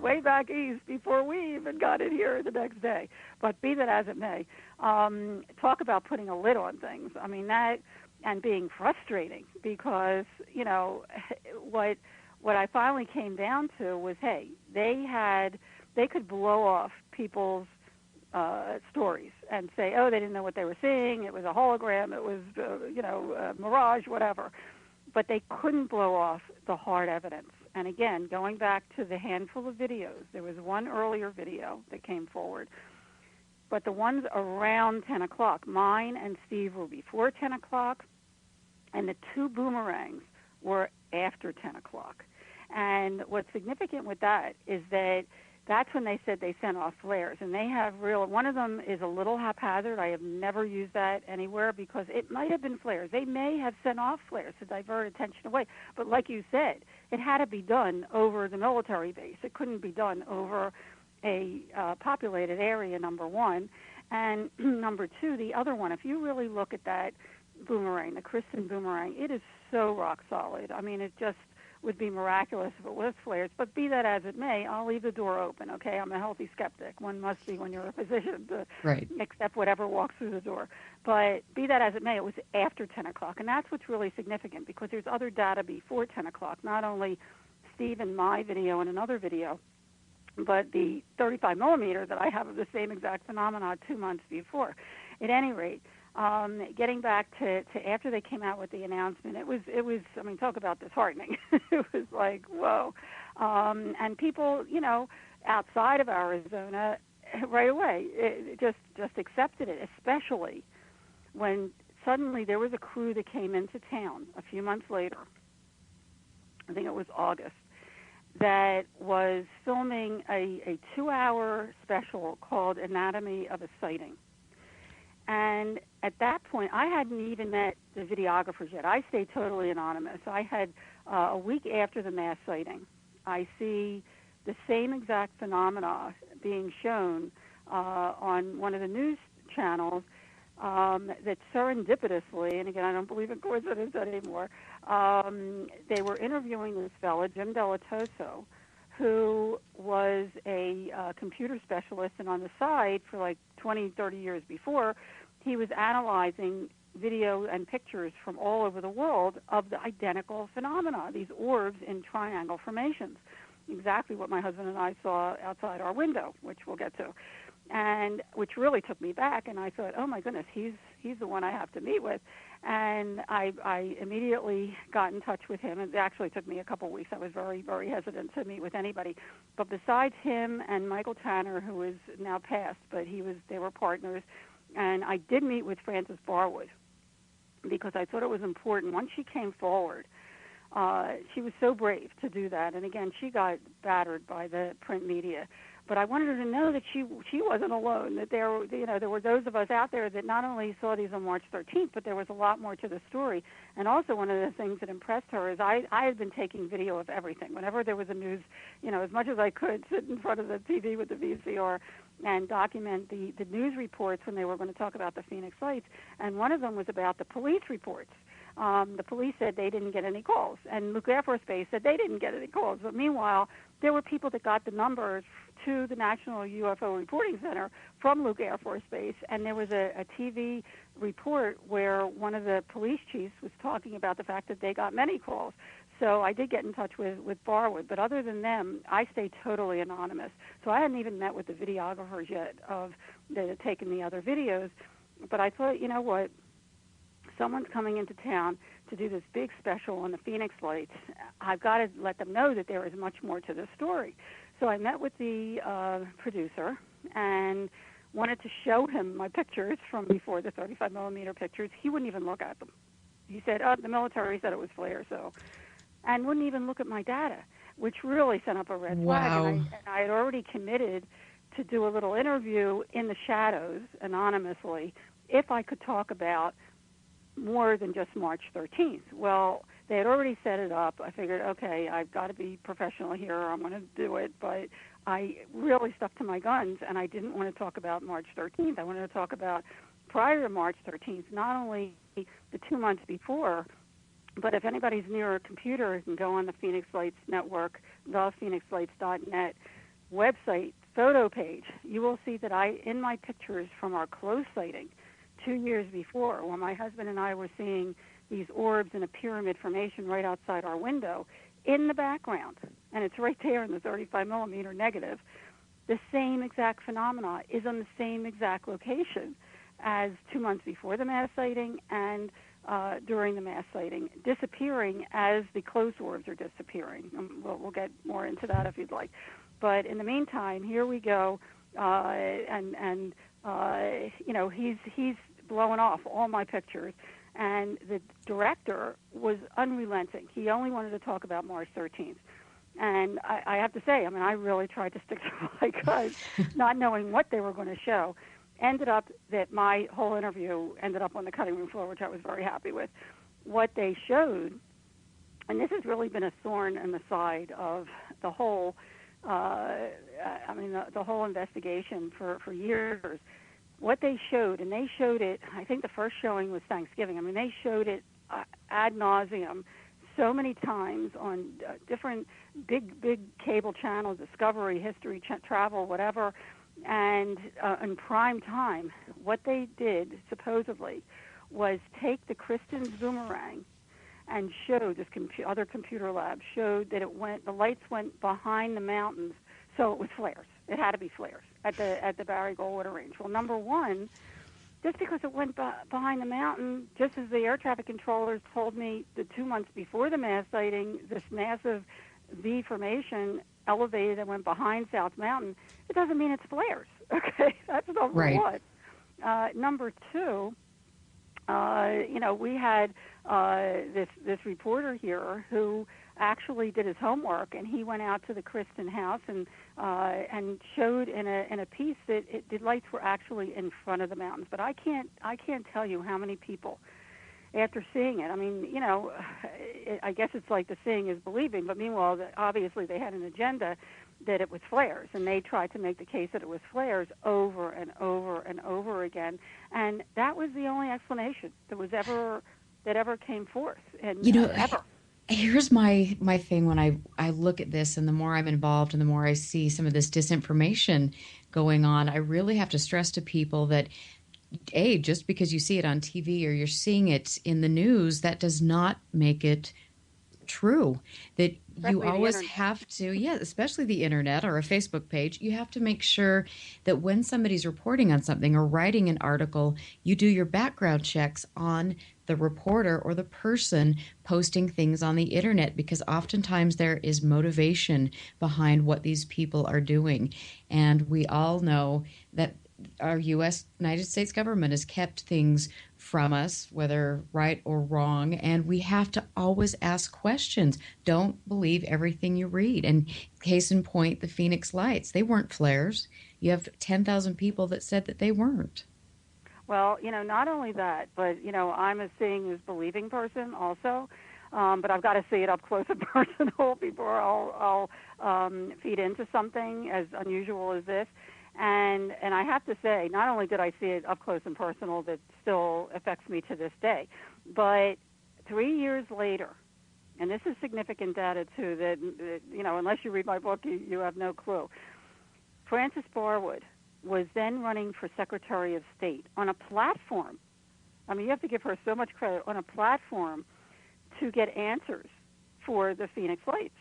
way back east before we even got it here the next day? But be that as it may, talk about putting a lid on things. I mean, that, and being frustrating, because, what I finally came down to was, hey, they could blow off people's stories and say, they didn't know what they were seeing, it was a hologram, it was, a mirage, whatever. But they couldn't blow off the hard evidence. And again, going back to the handful of videos, there was one earlier video that came forward, but the ones around 10 o'clock, mine and Steve were before 10 o'clock, and the two boomerangs were after 10 o'clock. And what's significant with that is that that's when they said they sent off flares. And they have one of them is a little haphazard. I have never used that anywhere, because it might have been flares. They may have sent off flares to divert attention away. But like you said, it had to be done over the military base. It couldn't be done over a populated area, number one. And number two, the other one, if you really look at that boomerang, the Kristen boomerang, it is so rock solid. I mean, it just would be miraculous if it was flares, but be that as it may, I'll leave the door open, okay? I'm a healthy skeptic. One must be when you're a physician to accept whatever walks through the door. But be that as it may, it was after 10 o'clock, and that's what's really significant, because there's other data before 10 o'clock, not only Steve and my video and another video, but the 35 millimeter that I have of the same exact phenomenon 2 months before. At any rate, getting back to after they came out with the announcement, it was I mean, talk about disheartening. It was like, whoa. And people, outside of Arizona, right away, just accepted it, especially when suddenly there was a crew that came into town a few months later, I think it was August, that was filming a 2-hour special called Anatomy of a Sighting. And at that point, I hadn't even met the videographers yet. I stayed totally anonymous. I had a week after the mass sighting, I see the same exact phenomena being shown on one of the news channels that serendipitously, and again, I don't believe in coincidence anymore, they were interviewing this fellow, Jim Delatoso, who was a computer specialist, and on the side for like 20, 30 years before, he was analyzing video and pictures from all over the world of the identical phenomena, these orbs in triangle formations, exactly what my husband and I saw outside our window, which we'll get to, and which really took me back, and I thought, oh my goodness, he's the one I have to meet with. And I immediately got in touch with him. It actually took me a couple of weeks. I was very, very hesitant to meet with anybody. But besides him and Michael Tanner, who is now passed, but they were partners, and I did meet with Frances Barwood because I thought it was important. Once she came forward, she was so brave to do that. And again, she got battered by the print media. But I wanted her to know that she wasn't alone, that there were those of us out there that not only saw these on March 13th, but there was a lot more to the story. And also one of the things that impressed her is I had been taking video of everything. Whenever there was a news, as much as I could, sit in front of the TV with the VCR and document the news reports when they were going to talk about the Phoenix Lights. And one of them was about the police reports. The police said they didn't get any calls, and Luke Air Force Base said they didn't get any calls. But meanwhile, there were people that got the numbers to the National UFO Reporting Center from Luke Air Force Base, and there was a TV report where one of the police chiefs was talking about the fact that they got many calls. So I did get in touch with Barwood, but other than them, I stay totally anonymous. So I hadn't even met with the videographers yet that had taken the other videos. But I thought, you know what, someone's coming into town to do this big special on the Phoenix Lights. I've got to let them know that there is much more to the story. So I met with the producer and wanted to show him my pictures from before, the 35-millimeter pictures. He wouldn't even look at them. He said, the military said it was flares, and wouldn't even look at my data, which really sent up a red flag. And I had already committed to do a little interview in the shadows, anonymously, if I could talk about more than just March 13th. Well, they had already set it up. I figured, okay, I've got to be professional here. I'm going to do it. But I really stuck to my guns, and I didn't want to talk about March 13th. I wanted to talk about prior to March 13th, not only the 2 months before, but if anybody's near a computer, you can go on the Phoenix Lights Network, thephoenixlights.net website photo page. You will see that in my pictures from our close sighting 2 years before, when my husband and I were seeing these orbs in a pyramid formation right outside our window, in the background, and it's right there in the 35-millimeter negative, the same exact phenomena is on the same exact location as 2 months before the mass sighting and during the mass sighting, disappearing as the close orbs are disappearing. We'll get more into that if you'd like. But in the meantime, here we go, he's blowing off all my pictures, and the director was unrelenting. He only wanted to talk about March 13th. And I have to say, I really tried to stick to my guns, not knowing what they were going to show. Ended up that my whole interview ended up on the cutting room floor, which I was very happy with. What they showed, and this has really been a thorn in the side of the whole, the whole investigation for years. What they showed, and they showed it, I think the first showing was Thanksgiving. They showed it ad nauseum so many times on different big cable channels, Discovery, History, Travel, whatever. And in prime time, what they did, supposedly, was take the Christian's boomerang and showed, this other computer lab showed that the lights went behind the mountains, so it was flares. It had to be flares at the Barry Goldwater Range. Well, number one, just because it went behind the mountain, just as the air traffic controllers told me the 2 months before the mass sighting, this massive V formation elevated and went behind South Mountain, it doesn't mean it's flares. Okay, that's number one. Number two, we had this reporter here who actually did his homework, and he went out to the Kristen house and showed in a piece that the lights were actually in front of the mountains. But I can't tell you how many people, after seeing it, I guess it's like the seeing is believing, but meanwhile, obviously they had an agenda that it was flares, and they tried to make the case that it was flares over and over and over again, and that was the only explanation that ever came forth, and ever. Here's my thing when I look at this, and the more I'm involved and the more I see some of this disinformation going on, I really have to stress to people that, just because you see it on TV or you're seeing it in the news, that does not make it true. That you always have to, especially the internet or a Facebook page, you have to make sure that when somebody's reporting on something or writing an article, you do your background checks on the reporter or the person posting things on the internet, because oftentimes there is motivation behind what these people are doing. And we all know that our United States government has kept things from us, whether right or wrong, and we have to always ask questions. Don't believe everything you read. And case in point, the Phoenix Lights, they weren't flares. You have 10,000 people that said that they weren't. Well, not only that, but, I'm a seeing is believing person also, but I've got to see it up close and personal before I'll feed into something as unusual as this. And I have to say, not only did I see it up close and personal that still affects me to this day, but 3 years later, and this is significant data too, that unless you read my book, you have no clue. Frances Barwood was then running for Secretary of State on a platform. I mean, you have to give her so much credit, on a platform to get answers for the Phoenix Lights.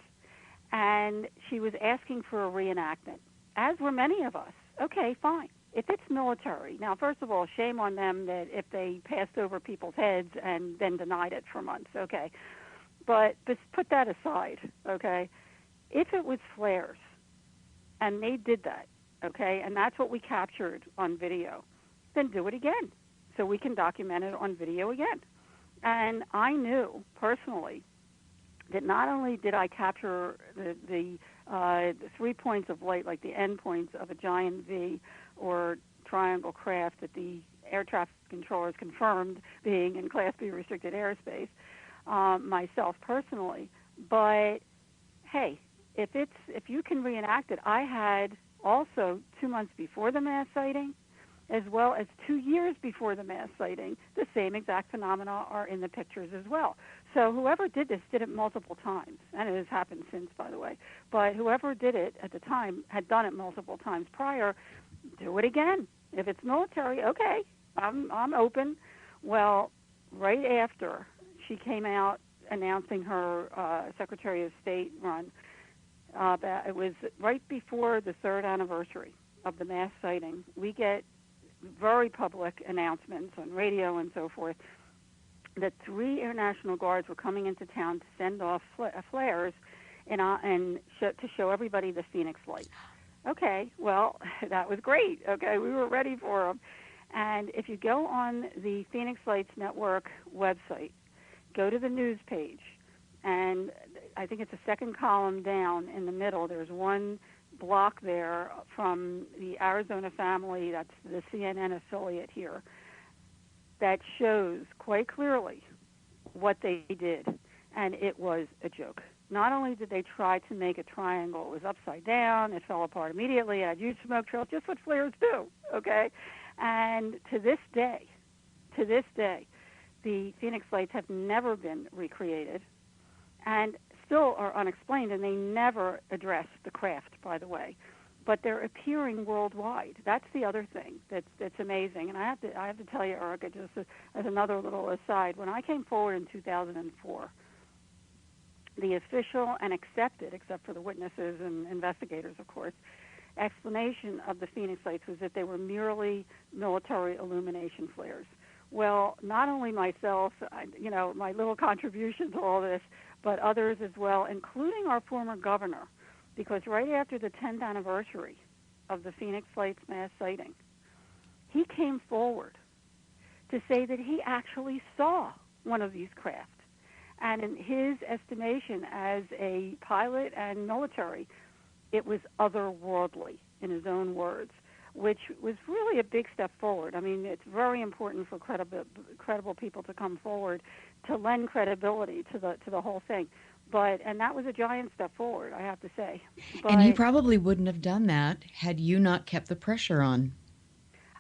And she was asking for a reenactment, as were many of us. Okay, fine. If it's military, now, first of all, shame on them that if they passed over people's heads and then denied it for months, okay. But just put that aside, okay. If it was flares, and they did that, okay, and that's what we captured on video, then do it again so we can document it on video again. And I knew personally that not only did I capture the 3 points of light, like the end points of a giant V or triangle craft that the air traffic controllers confirmed being in Class B restricted airspace, myself personally, but hey, if you can reenact it, I had also 2 months before the mass sighting, as well as 2 years before the mass sighting, the same exact phenomena are in the pictures as well. So whoever did this did it multiple times, and it has happened since, by the way. But whoever did it at the time had done it multiple times prior. Do it again. If it's military, okay, I'm open. Well, right after she came out announcing her Secretary of State run, it was right before the 3rd anniversary of the mass sighting. We get very public announcements on radio and so forth that 3 Air National Guards were coming into town to send off flares and to show everybody the Phoenix Lights. Okay, well, that was great. Okay, we were ready for them. And if you go on the Phoenix Lights Network website, go to the news page, and I think it's the second column down in the middle. There's one block there from the Arizona family, that's the CNN affiliate here, that shows quite clearly what they did, and it was a joke. Not only did they try to make a triangle, it was upside down, it fell apart immediately, it had huge smoke trails, just what flares do, okay? And to this day, the Phoenix Lights have never been recreated and still are unexplained, and they never address the craft, by the way. But they're appearing worldwide. That's the other thing that's amazing. And I have to tell you, Erica, just as another little aside, when I came forward in 2004, the official and accepted, except for the witnesses and investigators, of course, explanation of the Phoenix Lights was that they were merely military illumination flares. Well, not only myself, my little contribution to all this, but others as well, including our former governor, because right after the 10th anniversary of the Phoenix Lights mass sighting, he came forward to say that he actually saw one of these craft. And in his estimation as a pilot and military, it was otherworldly, in his own words, which was really a big step forward. I mean, it's very important for credible people to come forward to lend credibility to the whole thing. And that was a giant step forward, I have to say. And he probably wouldn't have done that had you not kept the pressure on.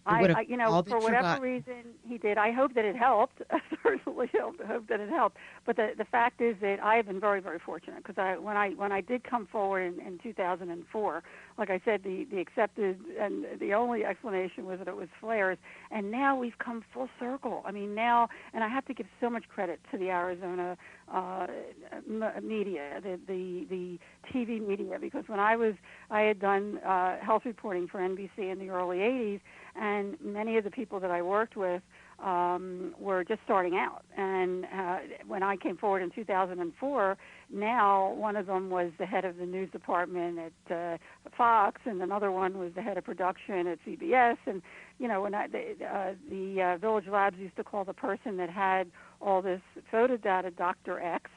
For whatever reason he did, I hope that it helped. I certainly hope that it helped. But the fact is that I have been very, very fortunate, because when I did come forward in 2004, like I said, the accepted and the only explanation was that it was flares, and now we've come full circle. I mean, now, and I have to give so much credit to the Arizona media, the TV media, because when I had done health reporting for NBC in the early 80s, and many of the people that I worked with were just starting out. And when I came forward in 2004, now one of them was the head of the news department at Fox, and another one was the head of production at CBS. And when the Village Labs used to call the person that had all this photo data Dr. X.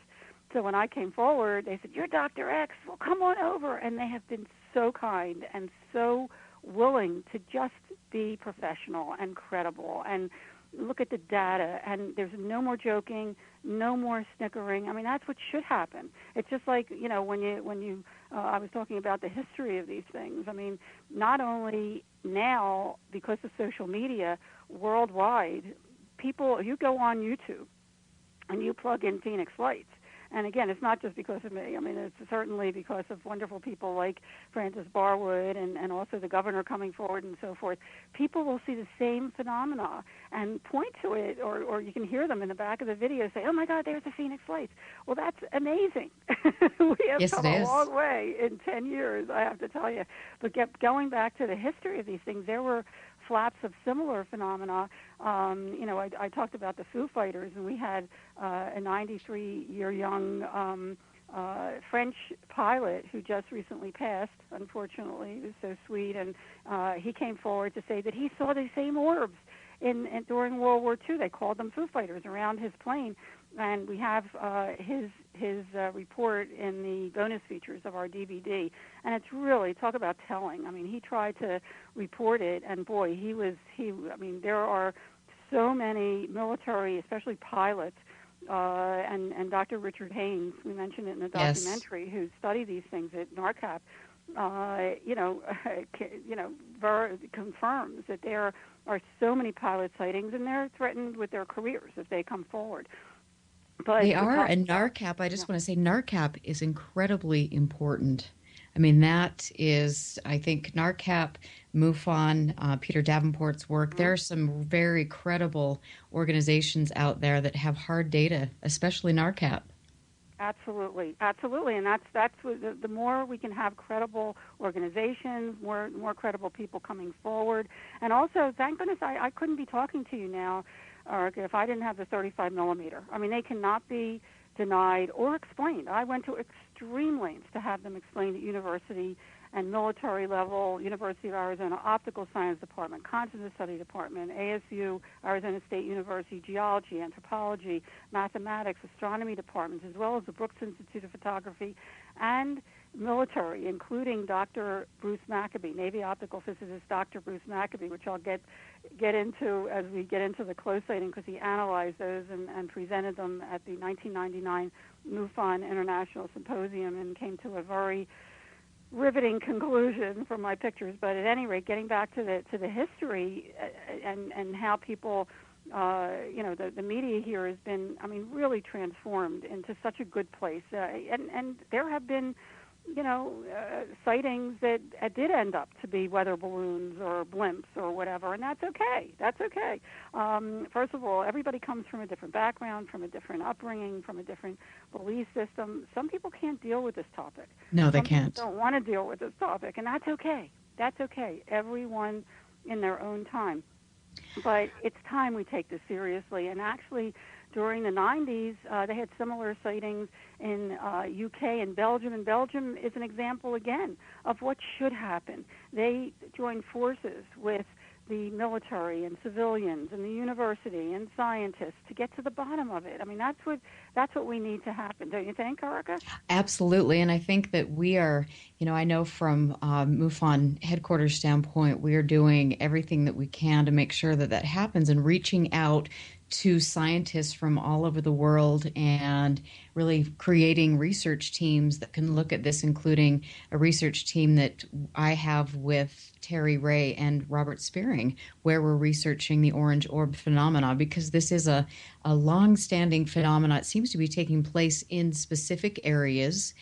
So when I came forward, they said, "You're Dr. X. Well, come on over." And they have been so kind and so willing to just be professional and credible and look at the data. And there's no more joking, no more snickering. I mean, that's what should happen. It's just like, when you I was talking about the history of these things. I mean, not only now because of social media, worldwide, people, you go on YouTube and you plug in Phoenix Lights. And again, it's not just because of me. I mean, it's certainly because of wonderful people like Francis Barwood and also the governor coming forward and so forth. People will see the same phenomena and point to it, or you can hear them in the back of the video say, "Oh my God, there's the Phoenix Lights." Well, that's amazing. We have come a long way in 10 years, I have to tell you. But going back to the history of these things, there were flaps of similar phenomena. I talked about the Foo Fighters, and we had a 93-year young French pilot who just recently passed, unfortunately. He was so sweet, and he came forward to say that he saw the same orbs during World War II. They called them Foo Fighters around his plane, and we have his report in the bonus features of our DVD, and it's really, talk about telling. I mean, he tried to report it, and boy, there are so many military, especially pilots, and Dr. Richard Haynes, we mentioned it in the documentary, who study these things at NARCAP, confirms that there are so many pilot sightings, and they're threatened with their careers if they come forward. But they are, and NARCAP, I just want to say NARCAP is incredibly important. I mean, that is, I think, NARCAP, MUFON, Peter Davenport's work. There are some very credible organizations out there that have hard data, especially NARCAP. Absolutely, and that's what, the more we can have credible organizations, more credible people coming forward, and also, thank goodness, I couldn't be talking to you now, Erica, if I didn't have the 35 millimeter. I mean, they cannot be denied or explained. I went to extreme lengths to have them explained at university and military level, University of Arizona Optical Science Department, Consciousness Study Department, ASU, Arizona State University, Geology, Anthropology, Mathematics, Astronomy Departments, as well as the Brooks Institute of Photography, and military, including Dr. Bruce Maccabee, Navy optical physicist Dr. Bruce Maccabee, which I'll get into as we get into the close sighting, because he analyzed those and presented them at the 1999 MUFON International Symposium and came to a very riveting conclusion from my pictures. But at any rate, getting back to the history and how people, the media here has been, I mean, really transformed into such a good place. And there have been, sightings that did end up to be weather balloons or blimps or whatever, and that's okay. That's okay. First of all, everybody comes from a different background, from a different upbringing, from a different belief system. Some people can't deal with this topic. No, they Some can't. people don't want to deal with this topic, and that's okay. That's okay. Everyone in their own time. But it's time we take this seriously, and actually, during the 90s, they had similar sightings in UK and Belgium. And Belgium is an example, again, of what should happen. They joined forces with the military and civilians and the university and scientists to get to the bottom of it. I mean, that's what we need to happen. Don't you think, Erica? Absolutely. And I think that we are, I know from MUFON headquarters standpoint, we are doing everything that we can to make sure that happens and reaching out to scientists from all over the world and really creating research teams that can look at this, including a research team that I have with Terry Ray and Robert Spearing, where we're researching the orange orb phenomena, because this is a long-standing phenomena. It seems to be taking place in specific areas,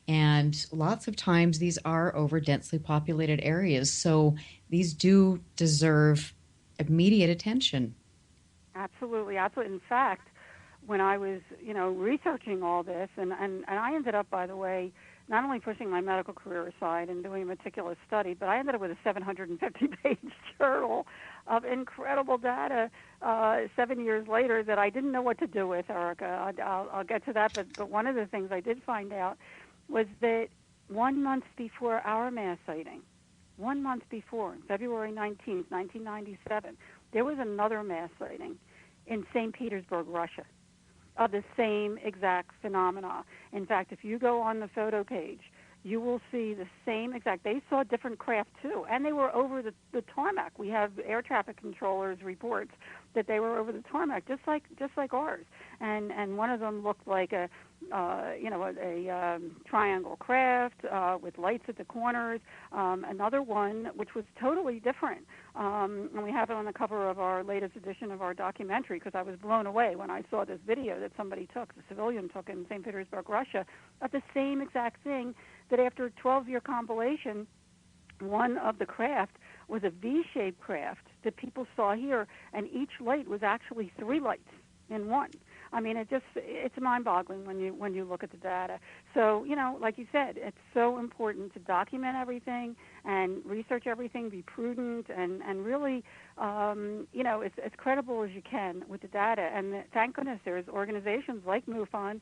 and lots of times these are over densely populated areas. So these do deserve immediate attention. Absolutely. In fact, when I was, researching all this, and I ended up, by the way, not only pushing my medical career aside and doing a meticulous study, but I ended up with a 750-page journal of incredible data 7 years later that I didn't know what to do with, Erica. I'll get to that, but one of the things I did find out was that 1 month before our mass sighting, 1 month before, February 19th, 1997, there was another mass sighting in St. Petersburg, Russia, of the same exact phenomena. In fact, if you go on the photo page, you will see the same exact. They saw different craft too, and they were over the tarmac. We have air traffic controllers reports that they were over the tarmac, just like ours. And one of them looked like a triangle craft with lights at the corners. Another one, which was totally different, and we have it on the cover of our latest edition of our documentary, because I was blown away when I saw this video that somebody took, the civilian took in St. Petersburg, Russia, of the same exact thing, that after a 12-year compilation, one of the craft was a V-shaped craft that people saw here, and each light was actually 3 lights in one. I mean, it's mind-boggling when you look at the data. So, like you said, it's so important to document everything and research everything, be prudent, and really, as credible as you can with the data. And thank goodness there's organizations like MUFON,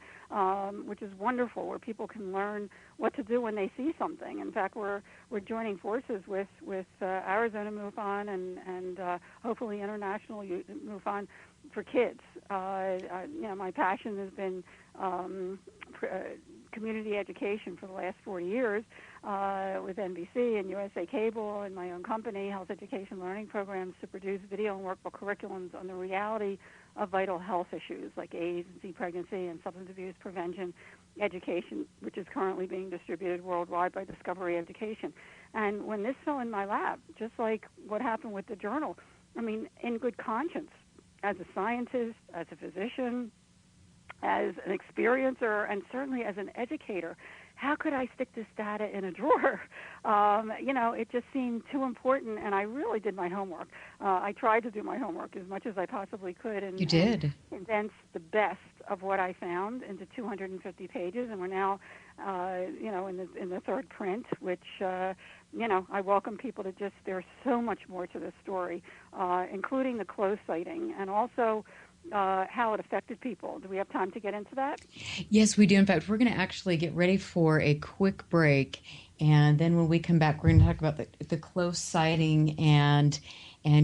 which is wonderful, where people can learn what to do when they see something. In fact, we're joining forces with Arizona MUFON and hopefully international MUFON for kids. My passion has been community education for the last 40 years with NBC and USA Cable and my own company, Health Education Learning Programs, to produce video and workbook curriculums on the reality of vital health issues like AIDS and teen pregnancy and substance abuse prevention education, which is currently being distributed worldwide by Discovery Education. And when this fell in my lap, just like what happened with the journal, I mean, in good conscience, as a scientist, as a physician, as an experiencer, and certainly as an educator, how could I stick this data in a drawer? It just seemed too important, and I really did my homework. I tried to do my homework as much as I possibly could. And, you did. And condense the best of what I found into 250 pages, and we're now, in the third print, which, I welcome people to there's so much more to this story, including the close sighting, and also how it affected people. Do we have time to get into that? Yes, we do. In fact, we're going to actually get ready for a quick break, and then when we come back, we're going to talk about the close sighting and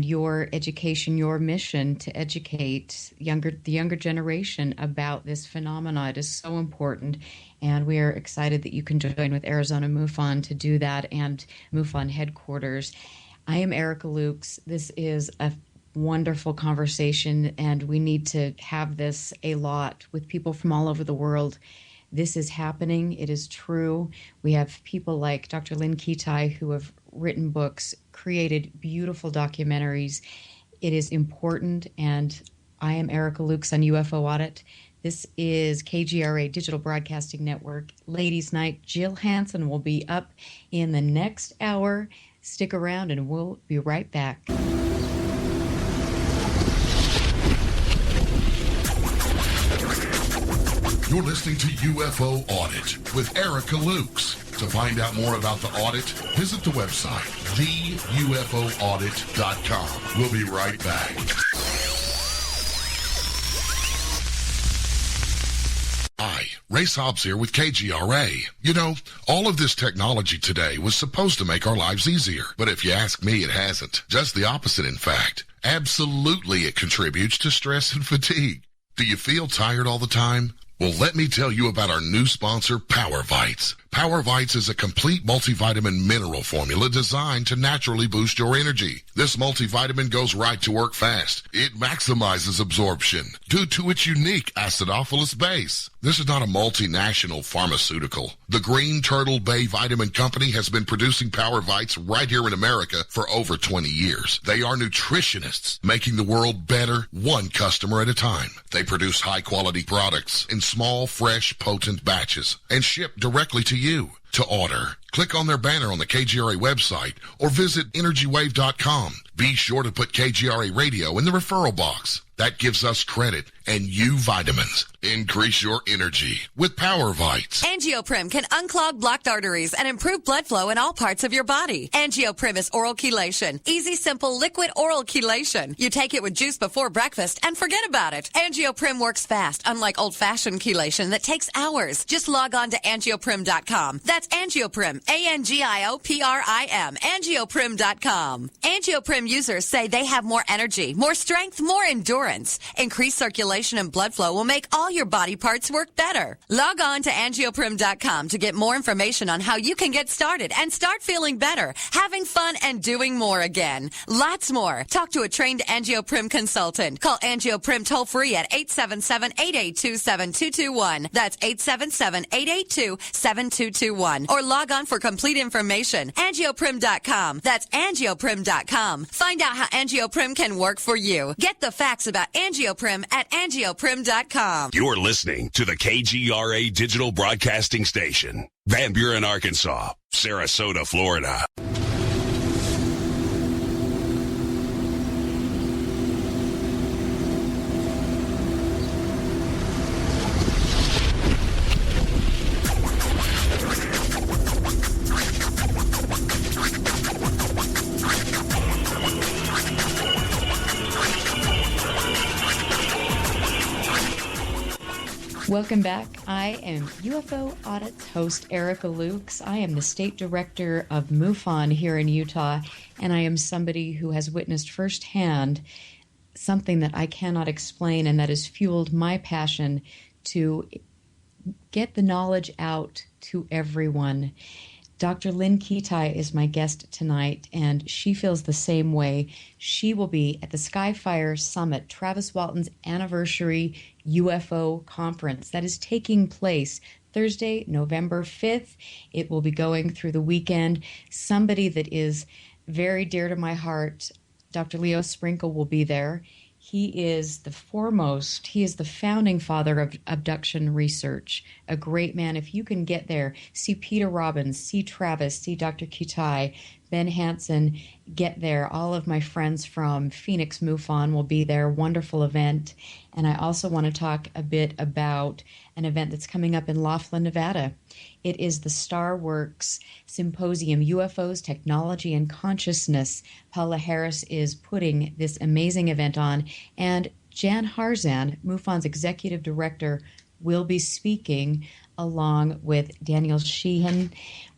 your education, your mission to educate the younger generation about this phenomena. It is so important, and we are excited that you can join with Arizona MUFON to do that, and MUFON headquarters. I am Erica Lukes. This is a wonderful conversation, and we need to have this a lot with people from all over the world. This is happening. It is true. We have people like Dr. Lynne Kitei who have written books, created beautiful documentaries. It is important, and I am Erica Lukes on UFO Audit. This is KGRA Digital Broadcasting Network Ladies Night. Jill Hansen will be up in the next hour. Stick around, and we'll be right back. You're listening to UFO Audit with Erica Lukes. To find out more about the audit, visit the website, theufoaudit.com. We'll be right back. Hi, Ray Sobbs here with KGRA. All of this technology today was supposed to make our lives easier. But if you ask me, it hasn't. Just the opposite, in fact. Absolutely, it contributes to stress and fatigue. Do you feel tired all the time? Well, let me tell you about our new sponsor, Power Vites. Power Vites is a complete multivitamin mineral formula designed to naturally boost your energy. This multivitamin goes right to work fast. It maximizes absorption due to its unique acidophilus base. This is not a multinational pharmaceutical. The Green Turtle Bay Vitamin Company has been producing Power Vites right here in America for over 20 years. They are nutritionists, making the world better one customer at a time. They produce high-quality products in small, fresh, potent batches and ship directly to you. To order, Click on their banner on the KGRA website or visit energywave.com. Be sure to put KGRA Radio in the referral box. That gives us credit and you vitamins. Increase your energy with Power Vites. Angioprim can unclog blocked arteries and improve blood flow in all parts of your body. Angioprim is oral chelation. Easy, simple, liquid oral chelation. You take it with juice before breakfast and forget about it. Angioprim works fast, unlike old-fashioned chelation that takes hours. Just log on to angioprim.com. That's Angioprim, ANGIOPRIM, angioprim.com. Angioprim users say they have more energy, more strength, more endurance. Increased circulation and blood flow will make all your body parts work better. Log on to angioprim.com to get more information on how you can get started and start feeling better, having fun, and doing more again. Lots more. Talk to a trained Angioprim consultant. Call Angioprim toll-free at 877-882-7221. That's 877-882-7221. Or log on for complete information. Angioprim.com. That's angioprim.com. Find out how Angioprim can work for you. Get the facts about Angioprim at angioprim.com. You're listening to the KGRA Digital Broadcasting Station. Van Buren, Arkansas. Sarasota, Florida. Welcome back. I am UFO Audits host Erica Lukes. I am the state director of MUFON here in Utah, and I am somebody who has witnessed firsthand something that I cannot explain, and that has fueled my passion to get the knowledge out to everyone. Dr. Lynne Kitei is my guest tonight, and she feels the same way. She will be at the Skyfire Summit, Travis Walton's anniversary UFO conference that is taking place Thursday, November 5th. It will be going through the weekend. Somebody that is very dear to my heart, Dr. Leo Sprinkle, will be there. He is the founding father of abduction research, a great man. If you can get there, see Peter Robbins, see Travis, see Dr. Kitei, Ben Hansen, get there. All of my friends from Phoenix MUFON will be there. Wonderful event. And I also want to talk a bit about an event that's coming up in Laughlin, Nevada. It is the StarWorks Symposium, UFOs, Technology, and Consciousness. Paula Harris is putting this amazing event on, and Jan Harzan, MUFON's executive director, will be speaking along with Daniel Sheehan.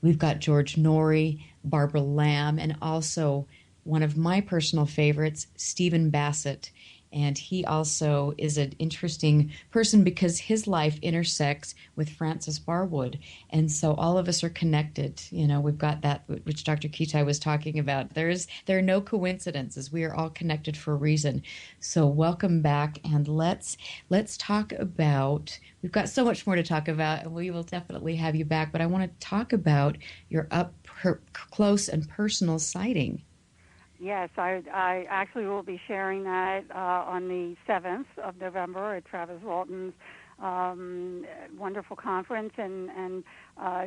We've got George Norrie, Barbara Lamb, and also one of my personal favorites, Stephen Bassett. And he also is an interesting person because his life intersects with Francis Barwood. And so all of us are connected. You know, we've got that, which Dr. Kitei was talking about. There are no coincidences. We are all connected for a reason. So welcome back, and let's talk about, we've got so much more to talk about, and we will definitely have you back. But I want to talk about your up close and personal sighting. Yes, I actually will be sharing that on the 7th of November at Travis Walton's wonderful conference. And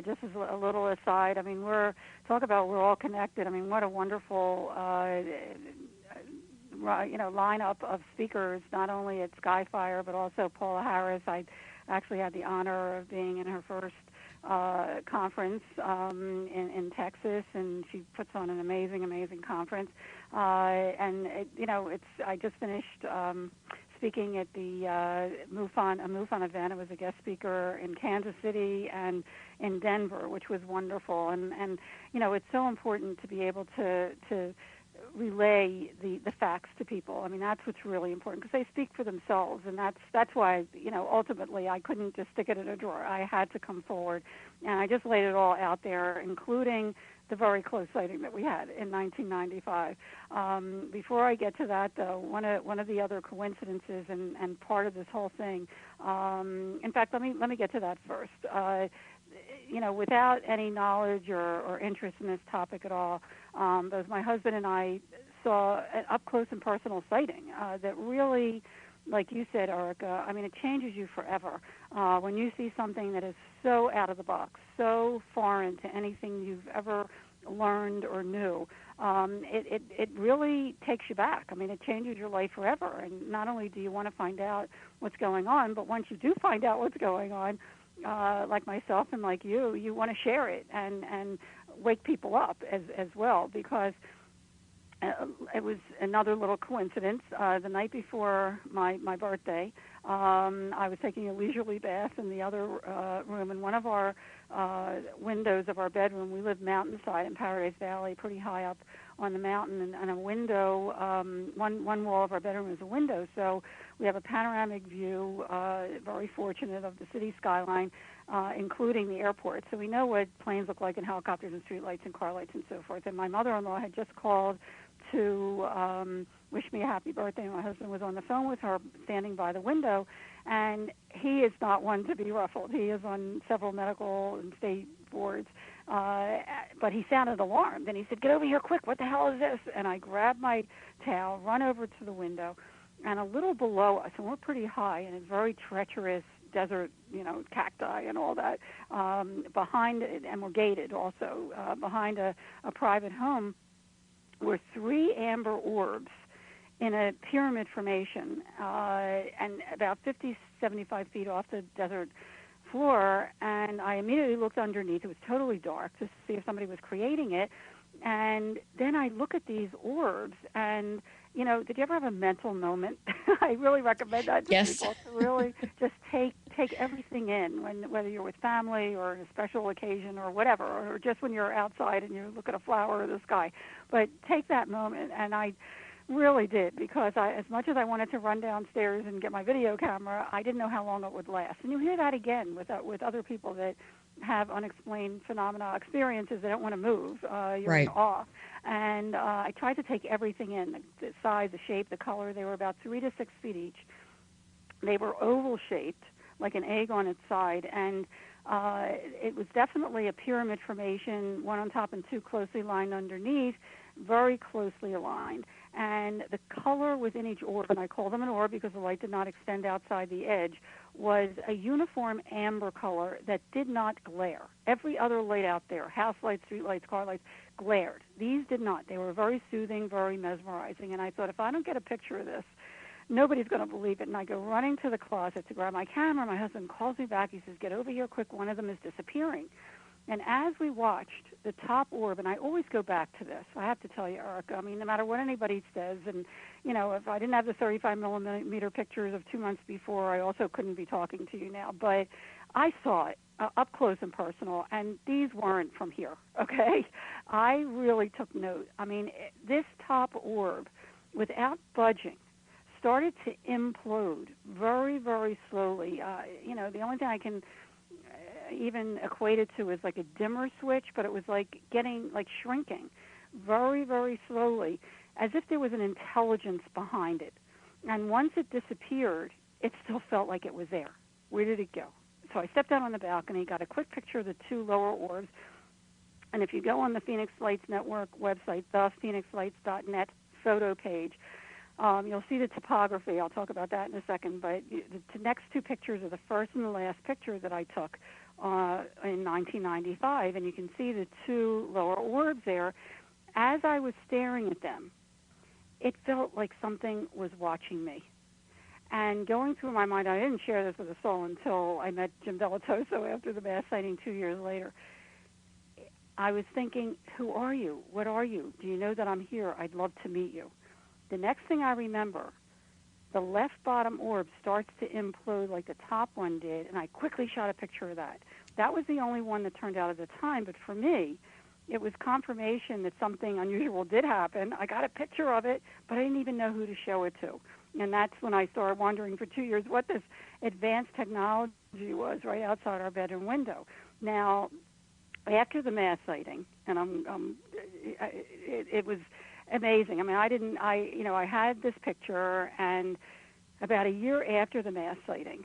just as a little aside, I mean, we're all connected. I mean, what a wonderful lineup of speakers, not only at Skyfire, but also Paula Harris. I actually had the honor of being in her first conference in Texas, and she puts on an amazing conference. I just finished speaking at the MUFON event. I was a guest speaker in Kansas City and in Denver, which was wonderful. And it's so important to be able to relay the facts to people. I mean, that's what's really important, because they speak for themselves, and that's why, ultimately I couldn't just stick it in a drawer. I had to come forward, and I just laid it all out there, including the very close sighting that we had in 1995. Before I get to that, though, one of the other coincidences and part of this whole thing, in fact, let me get to that first. Without any knowledge or interest in this topic at all, both my husband and I saw an up-close and personal sighting that really like you said, Erica, I mean, it changes you forever. When you see something that is so out of the box, so foreign to anything you've ever learned or knew, it really takes you back. I mean, it changes your life forever. And not only do you want to find out what's going on, but once you do find out what's going on, like myself and like you want to share it and wake people up as well, because it was another little coincidence. The night before my birthday, I was taking a leisurely bath in the other room, and one of our windows of our bedroom, we live mountainside in Paradise Valley, pretty high up on the mountain, and a window, one wall of our bedroom is a window, so we have a panoramic view, very fortunate, of the city skyline, including the airport. So we know what planes look like and helicopters and streetlights and car lights and so forth. And my mother-in-law had just called to wish me a happy birthday. My husband was on the phone with her, standing by the window, and he is not one to be ruffled. He is on several medical and state boards, but he sounded alarmed, and he said, "Get over here quick, what the hell is this?" And I grabbed my towel, run over to the window, and a little below us, and we're pretty high in a very treacherous desert, cacti and all that, behind it, and we're gated also, behind a private home, were 3 amber orbs in a pyramid formation, and about 50, 75 feet off the desert floor. And I immediately looked underneath. It was totally dark to see if somebody was creating it. And then I look at these orbs, and, did you ever have a mental moment? I really recommend that to people, to really just take everything in, whether you're with family or a special occasion or whatever, or just when you're outside and you look at a flower or the sky. But take that moment, and I really did, because as much as I wanted to run downstairs and get my video camera, I didn't know how long it would last. And you hear that again with other people that have unexplained phenomena, experiences. They don't want to move. You're Right. in awe. And I tried to take everything in, the size, the shape, the color. They were about 3 to 6 feet each. They were oval-shaped, like an egg on its side, and it was definitely a pyramid formation, one on top and 2 closely lined underneath, very closely aligned. And the color within each orb, and I call them an orb because the light did not extend outside the edge, was a uniform amber color that did not glare. Every other light out there, house lights, street lights, car lights, glared. These did not. They were very soothing, very mesmerizing. And I thought, if I don't get a picture of this, nobody's going to believe it. And I go running to the closet to grab my camera. My husband calls me back. He says, "Get over here quick. One of them is disappearing." And as we watched the top orb, and I always go back to this, I have to tell you, Erica, I mean, no matter what anybody says, and, if I didn't have the 35 millimeter pictures of 2 months before, I also couldn't be talking to you now. But I saw it up close and personal, and these weren't from here, okay? I really took note. I mean, this top orb, without budging, started to implode very, very slowly. The only thing I can even equated to is like a dimmer switch, but it was like shrinking very, very slowly, as if there was an intelligence behind it. And once it disappeared, it still felt like it was there. Where did it go? So I stepped out on the balcony, got a quick picture of the 2 lower orbs, and if you go on the Phoenix Lights Network website, thephoenixlights.net photo page, you'll see the topography. I'll talk about that in a second, but the next 2 pictures are the first and the last picture that I took in 1995, and you can see the 2 lower orbs there. As I was staring at them, it felt like something was watching me. And going through my mind, I didn't share this with a soul until I met Jim Delatoso after the mass sighting 2 years later. I was thinking, who are you? What are you? Do you know that I'm here? I'd love to meet you. The next thing I remember, the left bottom orb starts to implode like the top one did, and I quickly shot a picture of that. That was the only one that turned out at the time, but for me, it was confirmation that something unusual did happen. I got a picture of it, but I didn't even know who to show it to. And that's when I started wondering for 2 years what this advanced technology was right outside our bedroom window. Now, after the mass sighting, and it was amazing. I mean, I had this picture, and about a year after the mass sighting,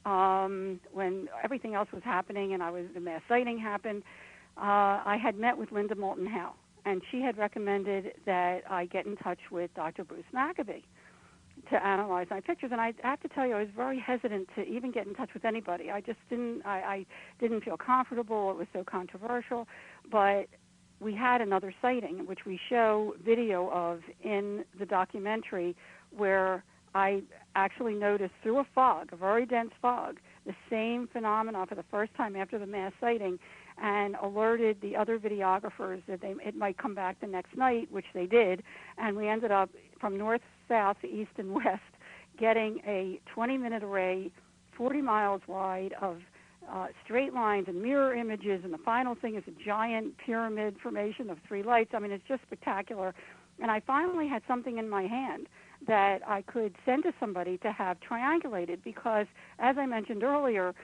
when everything else was happening and the mass sighting happened, I had met with Linda Moulton Howe, and she had recommended that I get in touch with Dr. Bruce Maccabee. to analyze my pictures. And I have to tell you, I was very hesitant to even get in touch with anybody. I just didn't. I didn't feel comfortable. It was so controversial. But we had another sighting, which we show video of in the documentary, where I actually noticed through a fog, a very dense fog, the same phenomena for the first time after the mass sighting, and alerted the other videographers that it might come back the next night, which they did. And we ended up from north, south, east, and west getting a 20-minute array, 40 miles wide, of straight lines and mirror images, and the final thing is a giant pyramid formation of 3 lights. I mean, it's just spectacular. And I finally had something in my hand that I could send to somebody to have triangulated, because, as I mentioned earlier,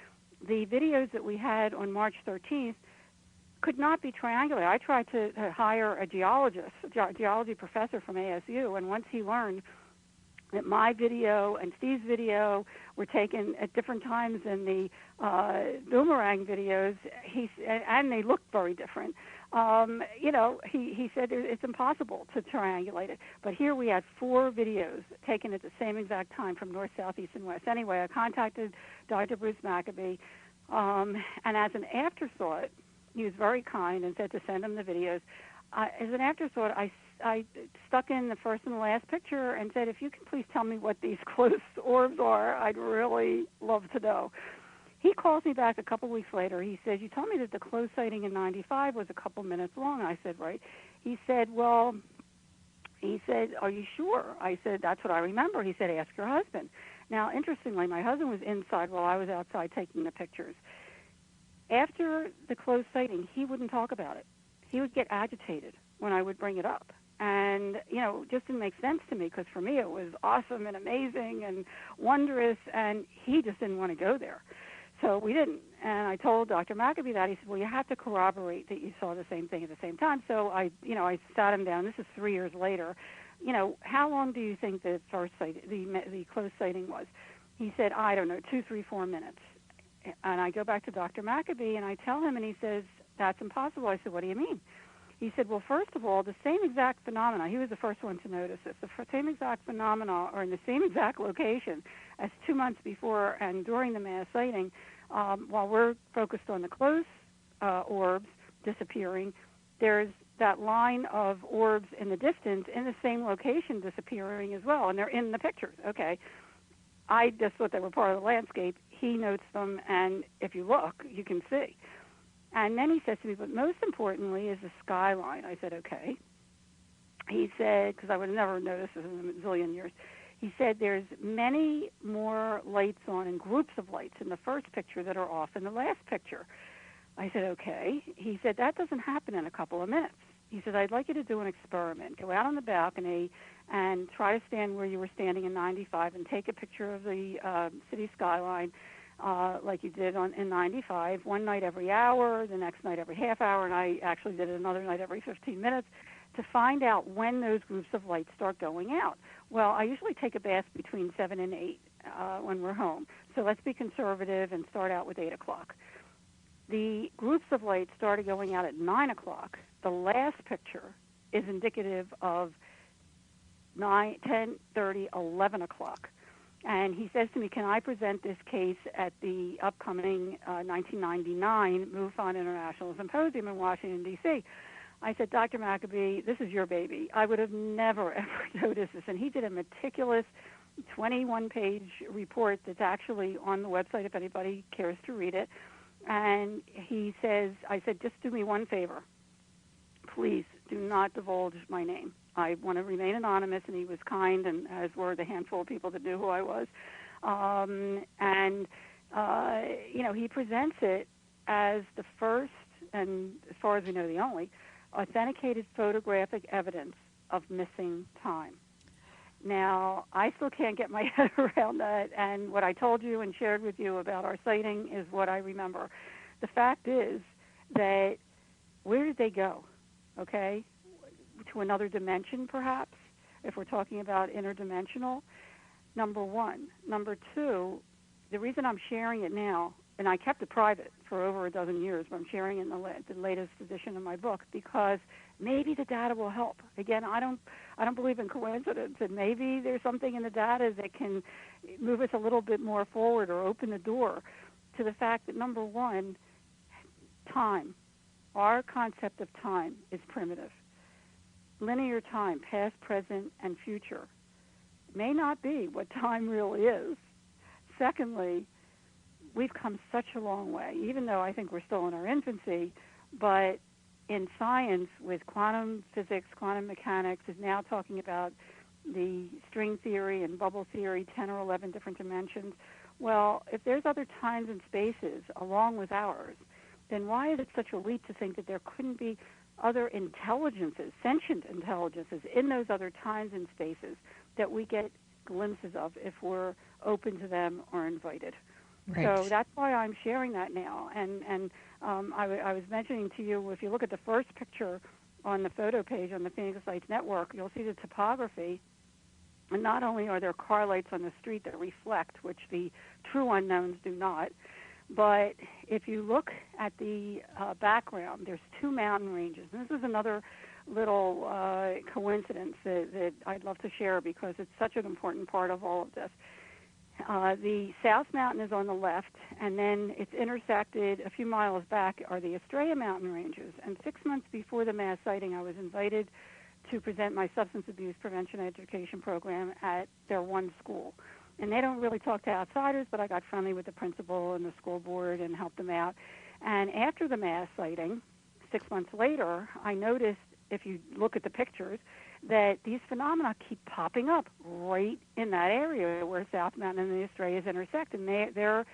the videos that we had on March 13th could not be triangulated. I tried to hire a geologist, a geology professor from ASU, and once he learned that my video and Steve's video were taken at different times than the boomerang videos, and they looked very different. He said it's impossible to triangulate it. But here we had 4 videos taken at the same exact time from north, south, east, and west. Anyway, I contacted Dr. Bruce Maccabee, and as an afterthought, he was very kind and said to send him the videos. As an afterthought, I stuck in the first and the last picture and said, if you can please tell me what these close orbs are, I'd really love to know. He calls me back a couple weeks later. He says, you told me that the close sighting in 95 was a couple minutes long. I said, right. He said, are you sure? I said, that's what I remember. He said, ask your husband. Now, interestingly, my husband was inside while I was outside taking the pictures. After the close sighting, he wouldn't talk about it. He would get agitated when I would bring it up. And, it just didn't make sense to me, because for me it was awesome and amazing and wondrous, and he just didn't want to go there. So we didn't. And I told Dr. Maccabee that. He said, well, you have to corroborate that you saw the same thing at the same time. So I sat him down. This is 3 years later. How long do you think the first sight, the close sighting was? He said, I don't know, 2, 3, 4 minutes. And I go back to Dr. Maccabee, and I tell him, and he says, that's impossible. I said, what do you mean? He said, well, first of all, the same exact phenomena, he was the first one to notice this, the same exact phenomena are in the same exact location as 2 months before and during the mass sighting. While we're focused on the close orbs disappearing, there's that line of orbs in the distance in the same location disappearing as well, and they're in the pictures. Okay. I just thought they were part of the landscape. He notes them, and if you look, you can see. And then he says to me, but most importantly is the skyline. I said, okay. He said, because I would have never noticed this in a zillion years, he said there's many more lights on and groups of lights in the first picture that are off in the last picture. I said, okay. He said, that doesn't happen in a couple of minutes. He said, I'd like you to do an experiment. Go out on the balcony and try to stand where you were standing in 95 and take a picture of the city skyline like you did in 95, one night every hour, the next night every half hour, and I actually did it another night every 15 minutes to find out when those groups of lights start going out. Well, I usually take a bath between 7 and 8 when we're home, so let's be conservative and start out with 8 o'clock. The groups of lights started going out at 9 o'clock. The last picture is indicative of 9, 10, 30, 11 o'clock. And he says to me, can I present this case at the upcoming 1999 MUFON International Symposium in Washington, D.C.? I said, Dr. Maccabee, this is your baby. I would have never, ever noticed this. And he did a meticulous 21-page report that's actually on the website if anybody cares to read it. And he says, I said, just do me one favor. Please do not divulge my name. I want to remain anonymous, and he was kind, and as were the handful of people that knew who I was. He presents it as the first, and as far as we know, the only, authenticated photographic evidence of missing time. Now, I still can't get my head around that, and what I told you and shared with you about our sighting is what I remember. The fact is that where did they go? Okay? To another dimension, perhaps, if we're talking about interdimensional, number one. Number two, the reason I'm sharing it now and I kept it private for over a dozen years, but I'm sharing it in the latest edition of my book because maybe the data will help. Again, I don't believe in coincidence, and maybe there's something in the data that can move us a little bit more forward or open the door to the fact that, number one, time. Our concept of time is primitive. Linear time, past, present, and future, may not be what time really is. Secondly, we've come such a long way, even though I think we're still in our infancy, but in science with quantum physics, quantum mechanics is now talking about the string theory and bubble theory, 10 or 11 different dimensions. Well, if there's other times and spaces along with ours, then why is it such a leap to think that there couldn't be other intelligences, sentient intelligences in those other times and spaces that we get glimpses of if we're open to them or invited? Right. So that's why I'm sharing that now. And I was mentioning to you, if you look at the first picture on the photo page on the Phoenix Lights Network, you'll see the topography. And not only are there car lights on the street that reflect, which the true unknowns do not, but if you look at the background, there's two mountain ranges. And this is another little coincidence that I'd love to share because it's such an important part of all of this. The South Mountain is on the left, and then it's intersected a few miles back are the Estrella Mountain ranges. And 6 months before the mass sighting, I was invited to present my substance abuse prevention education program at their one school. And they don't really talk to outsiders, but I got friendly with the principal and the school board and helped them out. And after the mass sighting, 6 months later, I noticed, if you look at the pictures, that these phenomena keep popping up right in that area where South Mountain and the Estrellas intersect, and their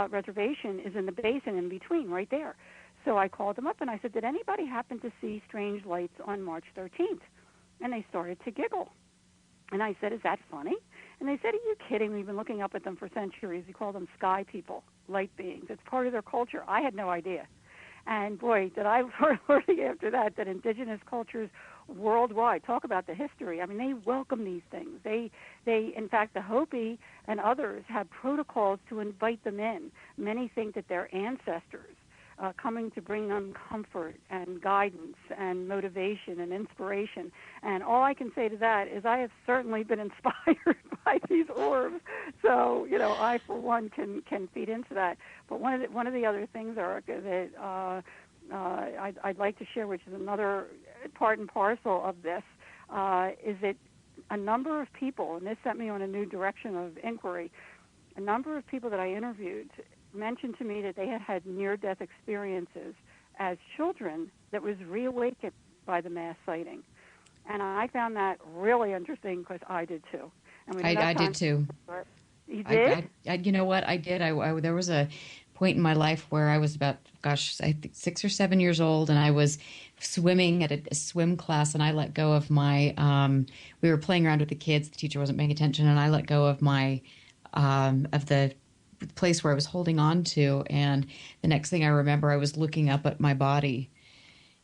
reservation is in the basin in between, right there. So I called them up and I said, did anybody happen to see strange lights on March 13th? And they started to giggle. And I said, is that funny? And they said, are you kidding? We've been looking up at them for centuries. We call them sky people, light beings. It's part of their culture. I had no idea. And boy, did I learn after that indigenous cultures worldwide, talk about the history. I mean, they welcome these things. They, in fact, the Hopi and others have protocols to invite them in. Many think that they're ancestors coming to bring them comfort and guidance and motivation and inspiration. And all I can say to that is I have certainly been inspired by these orbs. So, I, for one, can feed into that. But one of the other things, Erica, that I'd like to share, which is another part and parcel of this, is that a number of people, and this set me on a new direction of inquiry, a number of people that I interviewed mentioned to me that they had had near-death experiences as children that was reawakened by the mass sighting. And I found that really interesting because I did too. I did too. You did? You know what? I did. There was a point in my life where I was about, I think 6 or 7 years old, and I was swimming at a swim class, and I let go of my, we were playing around with the kids, the teacher wasn't paying attention, and I let go of my, of the place where I was holding on to, and the next thing I remember, I was looking up at my body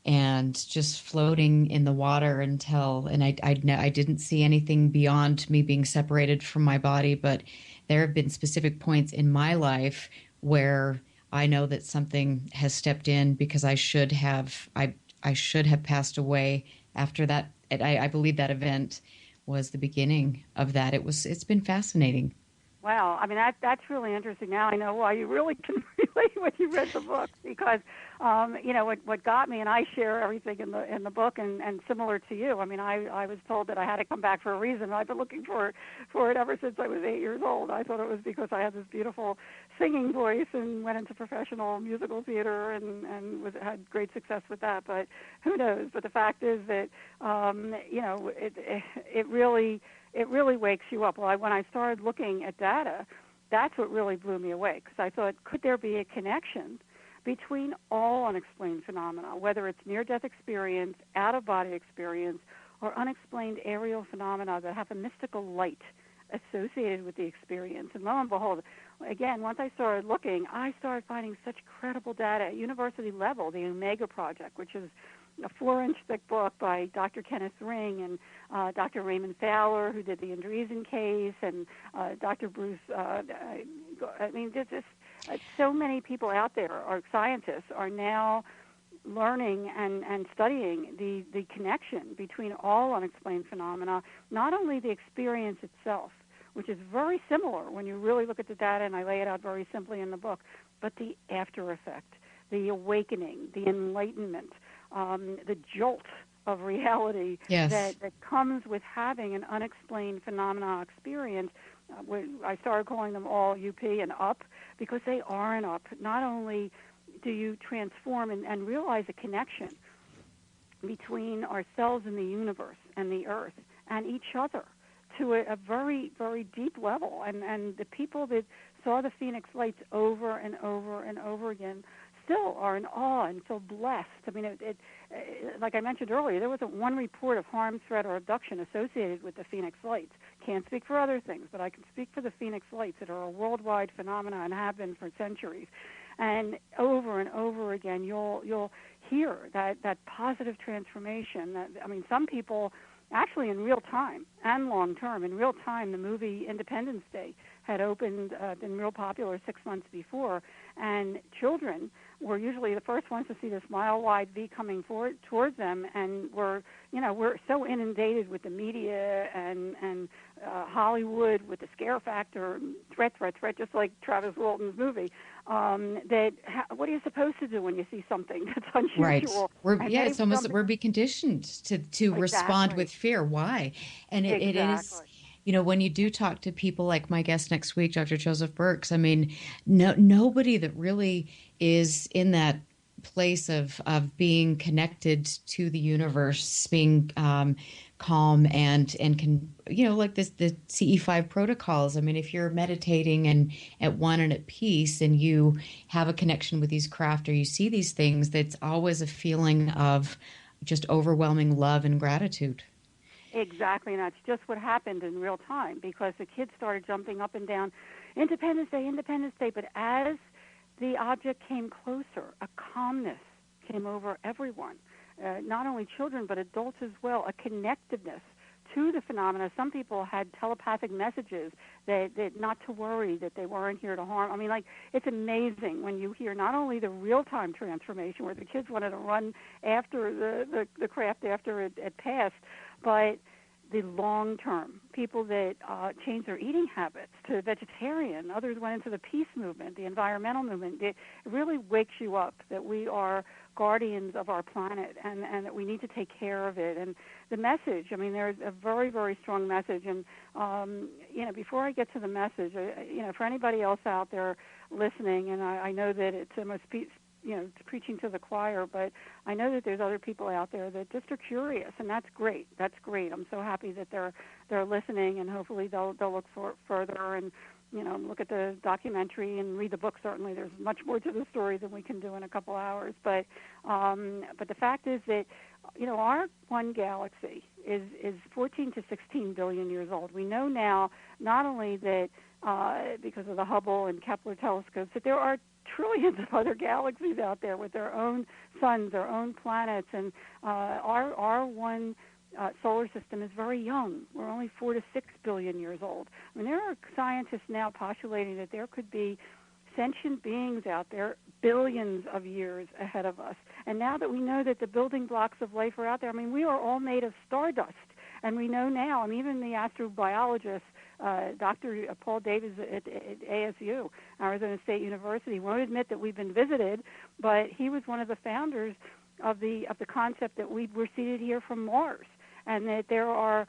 and just floating in the water and I didn't see anything beyond me being separated from my body, but there have been specific points in my life where I know that something has stepped in because I should have passed away after that. I believe that event was the beginning of that. It's been fascinating. Wow, I mean that's really interesting. Now I know why you really can relate when you read the book, because what got me, and I share everything in the book, and similar to you. I mean, I was told that I had to come back for a reason. I've been looking for it ever since I was 8 years old. I thought it was because I had this beautiful singing voice and went into professional musical theater and had great success with that. But who knows? But the fact is that it really wakes you up. Well, when I started looking at data, that's what really blew me away, because I thought, could there be a connection between all unexplained phenomena, whether it's near-death experience, out-of-body experience, or unexplained aerial phenomena that have a mystical light associated with the experience? And lo and behold, again, once I started looking, I started finding such credible data at university level, the Omega Project, which is a 4-inch thick book by Dr. Kenneth Ring and Dr. Raymond Fowler, who did the Andreessen case, and Dr. Bruce. So many people out there, or scientists, are now learning and studying the connection between all unexplained phenomena, not only the experience itself, which is very similar when you really look at the data, and I lay it out very simply in the book, but the after effect, the awakening, the enlightenment, the jolt of reality that comes with having an unexplained phenomena experience. I started calling them all UP and up, because they are an up. Not only do you transform and realize a connection between ourselves and the universe and the earth and each other to a very, very deep level. And the people that saw the Phoenix Lights over and over and over again still are in awe and feel blessed. I mean, like I mentioned earlier, there wasn't one report of harm, threat, or abduction associated with the Phoenix Lights. Can't speak for other things, but I can speak for the Phoenix Lights that are a worldwide phenomenon and have been for centuries. And over again, you'll hear that positive transformation. Some people actually in real time and long term. In real time, the movie Independence Day had opened, been real popular 6 months before, and children were usually the first ones to see this mile-wide V coming towards them, and we're so inundated with the media and Hollywood with the scare factor, threat, just like Travis Walton's movie. What are you supposed to do when you see something that's unusual? Right. It's almost we're being conditioned to respond with fear. Why? And it is. When you do talk to people like my guest next week, Dr. Joseph Birx, I mean, nobody that really is in that place of being connected to the universe, being calm and can, like the CE5 protocols. I mean, if you're meditating and at one and at peace and you have a connection with these craft or you see these things, that's always a feeling of just overwhelming love and gratitude. Exactly, and that's just what happened in real time, because the kids started jumping up and down, Independence Day, but as the object came closer, a calmness came over everyone, not only children but adults as well, a connectedness to the phenomena. Some people had telepathic messages that not to worry, that they weren't here to harm. I mean, it's amazing when you hear not only the real-time transformation where the kids wanted to run after the craft after it had passed, but the long-term, people that changed their eating habits to vegetarian, others went into the peace movement, the environmental movement. It really wakes you up that we are guardians of our planet and that we need to take care of it. And the message, I mean, there's a very, very strong message. And, before I get to the message, for anybody else out there listening, and I know that it's almost preaching to the choir, but I know that there's other people out there that just are curious, and that's great. I'm so happy that they're listening, and hopefully they'll look further and look at the documentary and read the book. Certainly, there's much more to the story than we can do in a couple hours. But the fact is that our one galaxy is 14 to 16 billion years old. We know now not only that because of the Hubble and Kepler telescopes that there are trillions of other galaxies out there with their own suns, their own planets, and our one solar system is very young. We're only 4 to 6 billion years old. I mean, there are scientists now postulating that there could be sentient beings out there billions of years ahead of us. And now that we know that the building blocks of life are out there, I mean, we are all made of stardust. And we know now, even the astrobiologist, Dr. Paul Davies at ASU, Arizona State University, won't admit that we've been visited, but he was one of the founders of the concept that we were seeded here from Mars, and that there are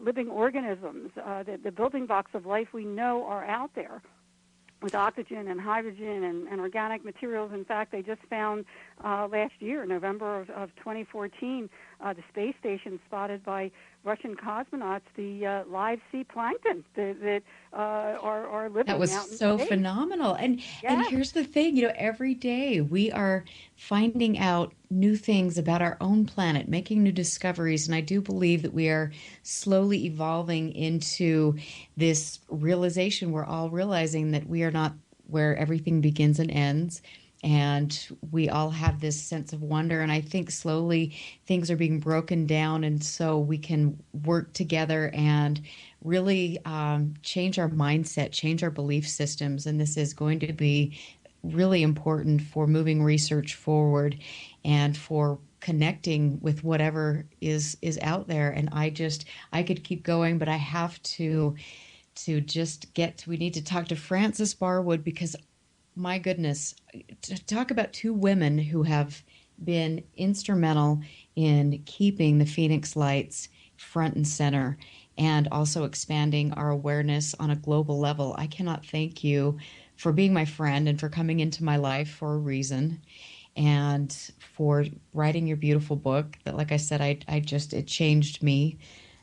living organisms, that the building blocks of life we know are out there with oxygen and hydrogen and organic materials. In fact, they just found last year, November of 2014, the space station spotted by Russian cosmonauts the live sea plankton that are living out in space. That was so phenomenal. And here's the thing, every day we are finding out new things about our own planet, making new discoveries. And I do believe that we are slowly evolving into this realization. We're all realizing that we are not where everything begins and ends. And we all have this sense of wonder. And I think slowly things are being broken down. And so we can work together and really change our mindset, change our belief systems. And this is going to be really important for moving research forward and for connecting with whatever is out there. And I could keep going, but I have to just we need to talk to Frances Barwood, because my goodness, to talk about two women who have been instrumental in keeping the Phoenix Lights front and center and also expanding our awareness on a global level. I cannot thank you for being my friend and for coming into my life for a reason, and for writing your beautiful book that, like I said, it changed me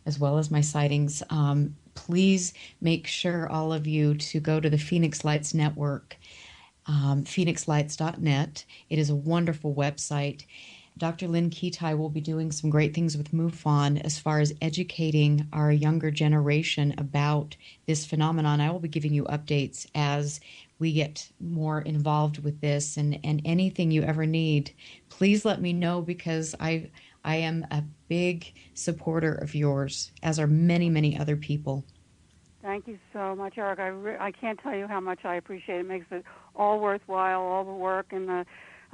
as well as my sightings. Please make sure, all of you, to go to the Phoenix Lights Network, phoenixlights.net. It is a wonderful website. Dr. Lynne Kitei will be doing some great things with MUFON as far as educating our younger generation about this phenomenon. I will be giving you updates as we get more involved with this, and anything you ever need, please let me know, because I am a big supporter of yours, as are many, many other people. Thank you so much, Eric. I can't tell you how much I appreciate it. It makes it all worthwhile, all the work, and the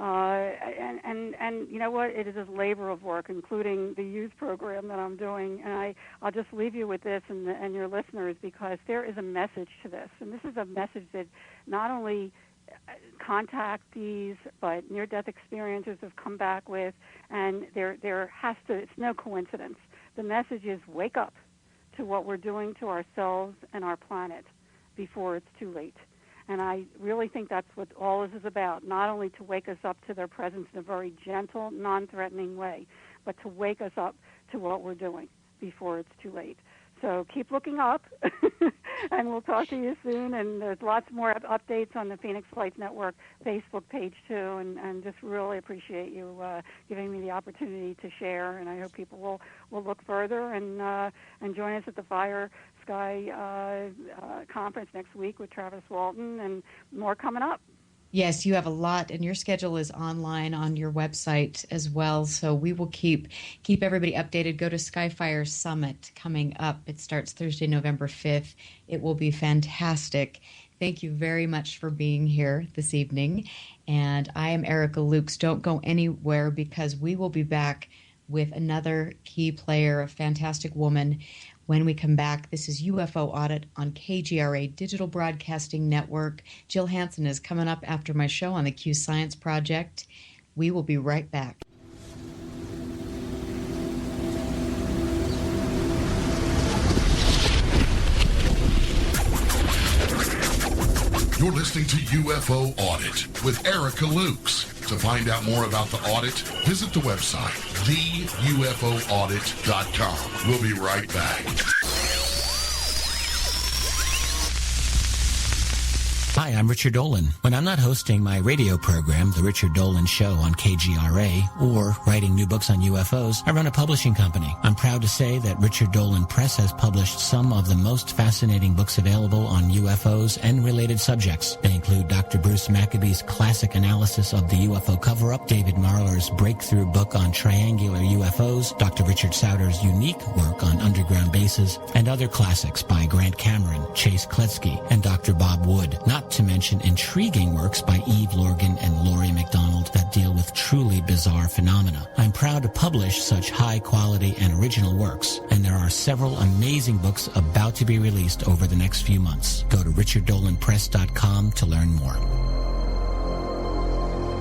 and you know what? It is a labor of work, including the youth program that I'm doing. And I'll just leave you with this and your listeners, because there is a message to this, and this is a message that not only contactees but near-death experiencers have come back with, and it's no coincidence. The message is, wake up to what we're doing to ourselves and our planet before it's too late. And I really think that's what all this is about, not only to wake us up to their presence in a very gentle, non-threatening way, but to wake us up to what we're doing before it's too late. So keep looking up, and we'll talk to you soon. And there's lots more updates on the Phoenix Lights Network Facebook page, too, and just really appreciate you giving me the opportunity to share. And I hope people will look further and join us at the Fire Sky conference next week with Travis Walton, and more coming up. Yes, you have a lot, and your schedule is online on your website as well. So we will keep everybody updated. Go to Skyfire Summit coming up. It starts Thursday, November 5th. It will be fantastic. Thank you very much for being here this evening. And I am Erica Lukes. Don't go anywhere, because we will be back with another key player, a fantastic woman. When we come back, this is UFO Audit on KGRA Digital Broadcasting Network. Jill Hansen is coming up after my show on the Q Science Project. We will be right back. You're listening to UFO Audit with Erica Lukes. To find out more about the audit, visit the website, theufoaudit.com. We'll be right back. Hi, I'm Richard Dolan. When I'm not hosting my radio program, The Richard Dolan Show on KGRA, or writing new books on UFOs, I run a publishing company. I'm proud to say that Richard Dolan Press has published some of the most fascinating books available on UFOs and related subjects. They include Dr. Bruce Maccabee's classic analysis of the UFO cover-up, David Marler's breakthrough book on triangular UFOs, Dr. Richard Sauter's unique work on underground bases, and other classics by Grant Cameron, Chase Kletsky, and Dr. Bob Wood. Not to mention intriguing works by Eve Lorgan and Laurie MacDonald that deal with truly bizarre phenomena. I'm proud to publish such high quality and original works, and there are several amazing books about to be released over the next few months. Go to richarddolanpress.com to learn more.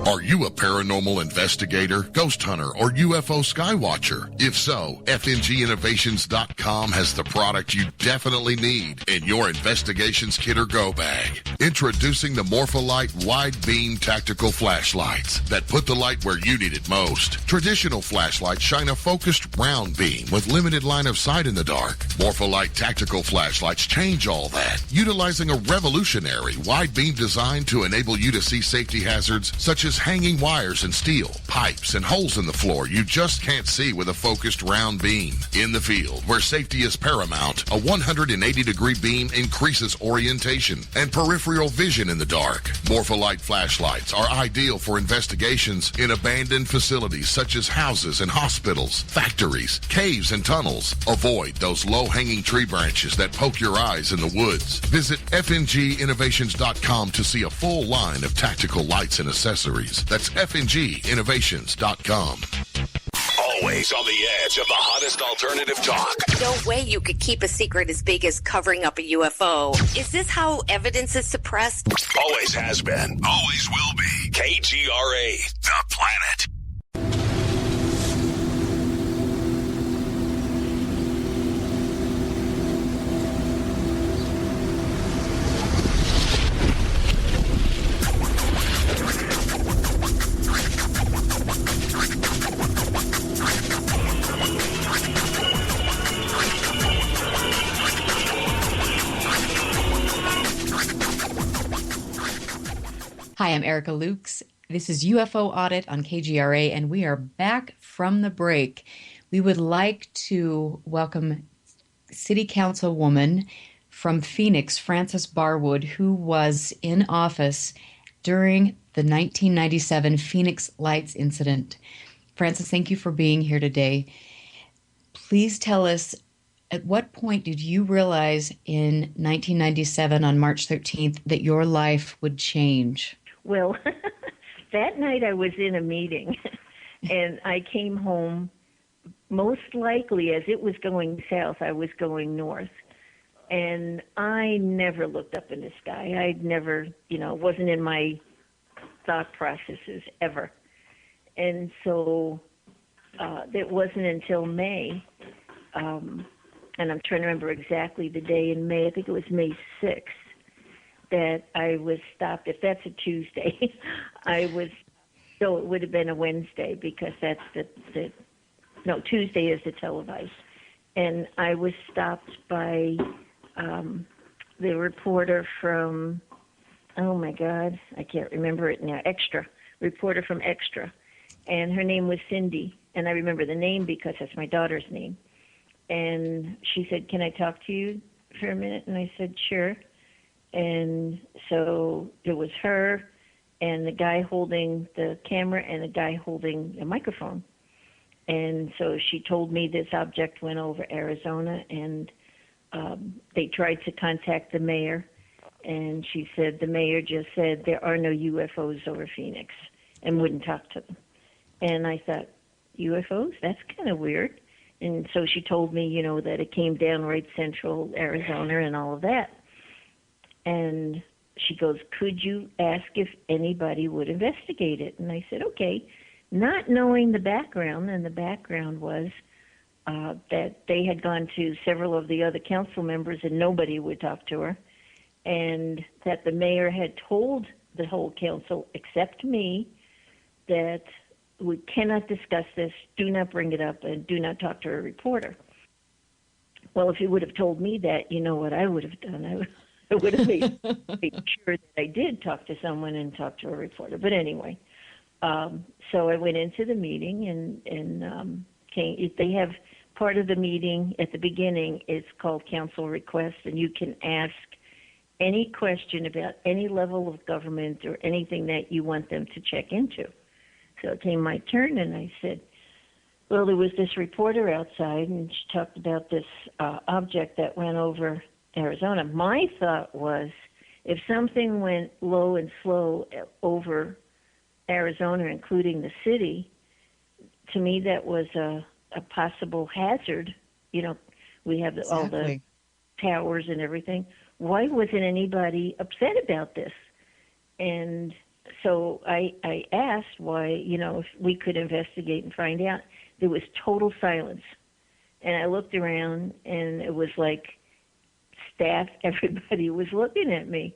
Are you a paranormal investigator, ghost hunter, or UFO skywatcher? If so, FNGinnovations.com has the product you definitely need in your investigations kit or go bag. Introducing the Morpholite Wide Beam Tactical Flashlights that put the light where you need it most. Traditional flashlights shine a focused round beam with limited line of sight in the dark. Morpholite Tactical Flashlights change all that, utilizing a revolutionary wide beam design to enable you to see safety hazards such as hanging wires and steel, pipes, and holes in the floor you just can't see with a focused round beam. In the field, where safety is paramount, a 180-degree beam increases orientation and peripheral vision in the dark. Morpholite flashlights are ideal for investigations in abandoned facilities such as houses and hospitals, factories, caves, and tunnels. Avoid those low-hanging tree branches that poke your eyes in the woods. Visit fnginnovations.com to see a full line of tactical lights and accessories. That's fnginnovations.com. Always on the edge of the hottest alternative talk. No way you could keep a secret as big as covering up a UFO. Is this how evidence is suppressed? Always has been. Always will be. KGRA, The Planet. Hi, I'm Erica Lukes. This is UFO Audit on KGRA, and we are back from the break. We would like to welcome City Councilwoman from Phoenix, Frances Barwood, who was in office during the 1997 Phoenix Lights incident. Frances, thank you for being here today. Please tell us, at what point did you realize in 1997 on March 13th that your life would change? Well, that night I was in a meeting, and I came home. Most likely, as it was going south, I was going north. And I never looked up in the sky. I'd never, it wasn't in my thought processes ever. And so it wasn't until May, and I'm trying to remember exactly the day in May. I think it was May 6th. That I was stopped. If that's a Tuesday, so it would have been a Wednesday because that's Tuesday is the televised. And I was stopped by the reporter from, oh my God, I can't remember it now, reporter from Extra. And her name was Cindy. And I remember the name because that's my daughter's name. And she said, "Can I talk to you for a minute?" And I said, "Sure." And so it was her and the guy holding the camera and the guy holding a microphone. And so she told me this object went over Arizona, and they tried to contact the mayor. And she said the mayor just said there are no UFOs over Phoenix and wouldn't talk to them. And I thought, UFOs? That's kind of weird. And so she told me, that it came down right central Arizona and all of that. And she goes, "Could you ask if anybody would investigate it?" And I said, "Okay," not knowing the background. And the background was that they had gone to several of the other council members and nobody would talk to her, and that the mayor had told the whole council, except me, that we cannot discuss this, do not bring it up, and do not talk to a reporter. Well, if he would have told me that, you know what I would have done? I would have made sure that I did talk to someone and talk to a reporter. But anyway, so I went into the meeting and they have part of the meeting at the beginning is called council requests, and you can ask any question about any level of government or anything that you want them to check into. So it came my turn, and I said, well, there was this reporter outside, and she talked about this object that went over Arizona. My thought was, if something went low and slow over Arizona, including the city, to me that was a possible hazard. We have all the towers and everything. Why wasn't anybody upset about this? And so I asked why, if we could investigate and find out. There was total silence. And I looked around, and it was like staff, everybody was looking at me.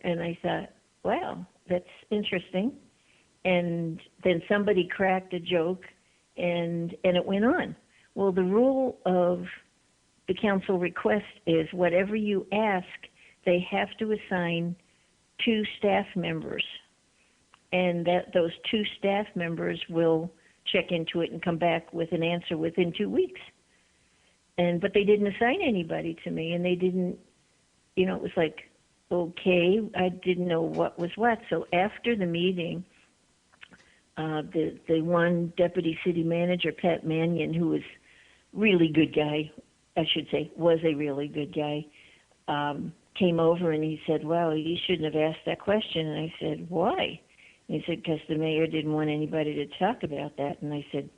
And I thought, wow, that's interesting. And then somebody cracked a joke, and it went on. Well, the rule of the council request is whatever you ask, they have to assign 2 staff members. and that those 2 staff members will check into it and come back with an answer within 2 weeks. But they didn't assign anybody to me, and they didn't, it was like, okay, I didn't know what was what. So after the meeting, the one deputy city manager, Pat Mannion, who was really good guy, I should say, was a really good guy, came over and he said, well, you shouldn't have asked that question. And I said, why? And he said, because the mayor didn't want anybody to talk about that. And I said,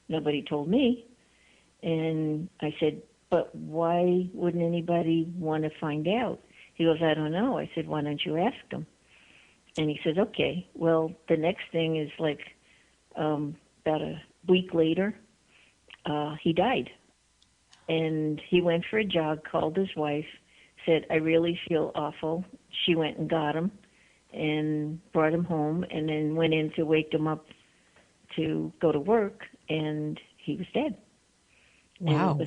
nobody told me. And I said, but why wouldn't anybody want to find out? He goes, I don't know. I said, why don't you ask him? And he says, okay. Well, the next thing is like about a week later, he died. And he went for a jog, called his wife, said, I really feel awful. She went and got him and brought him home, and then went in to wake him up to go to work, and he was dead. Wow.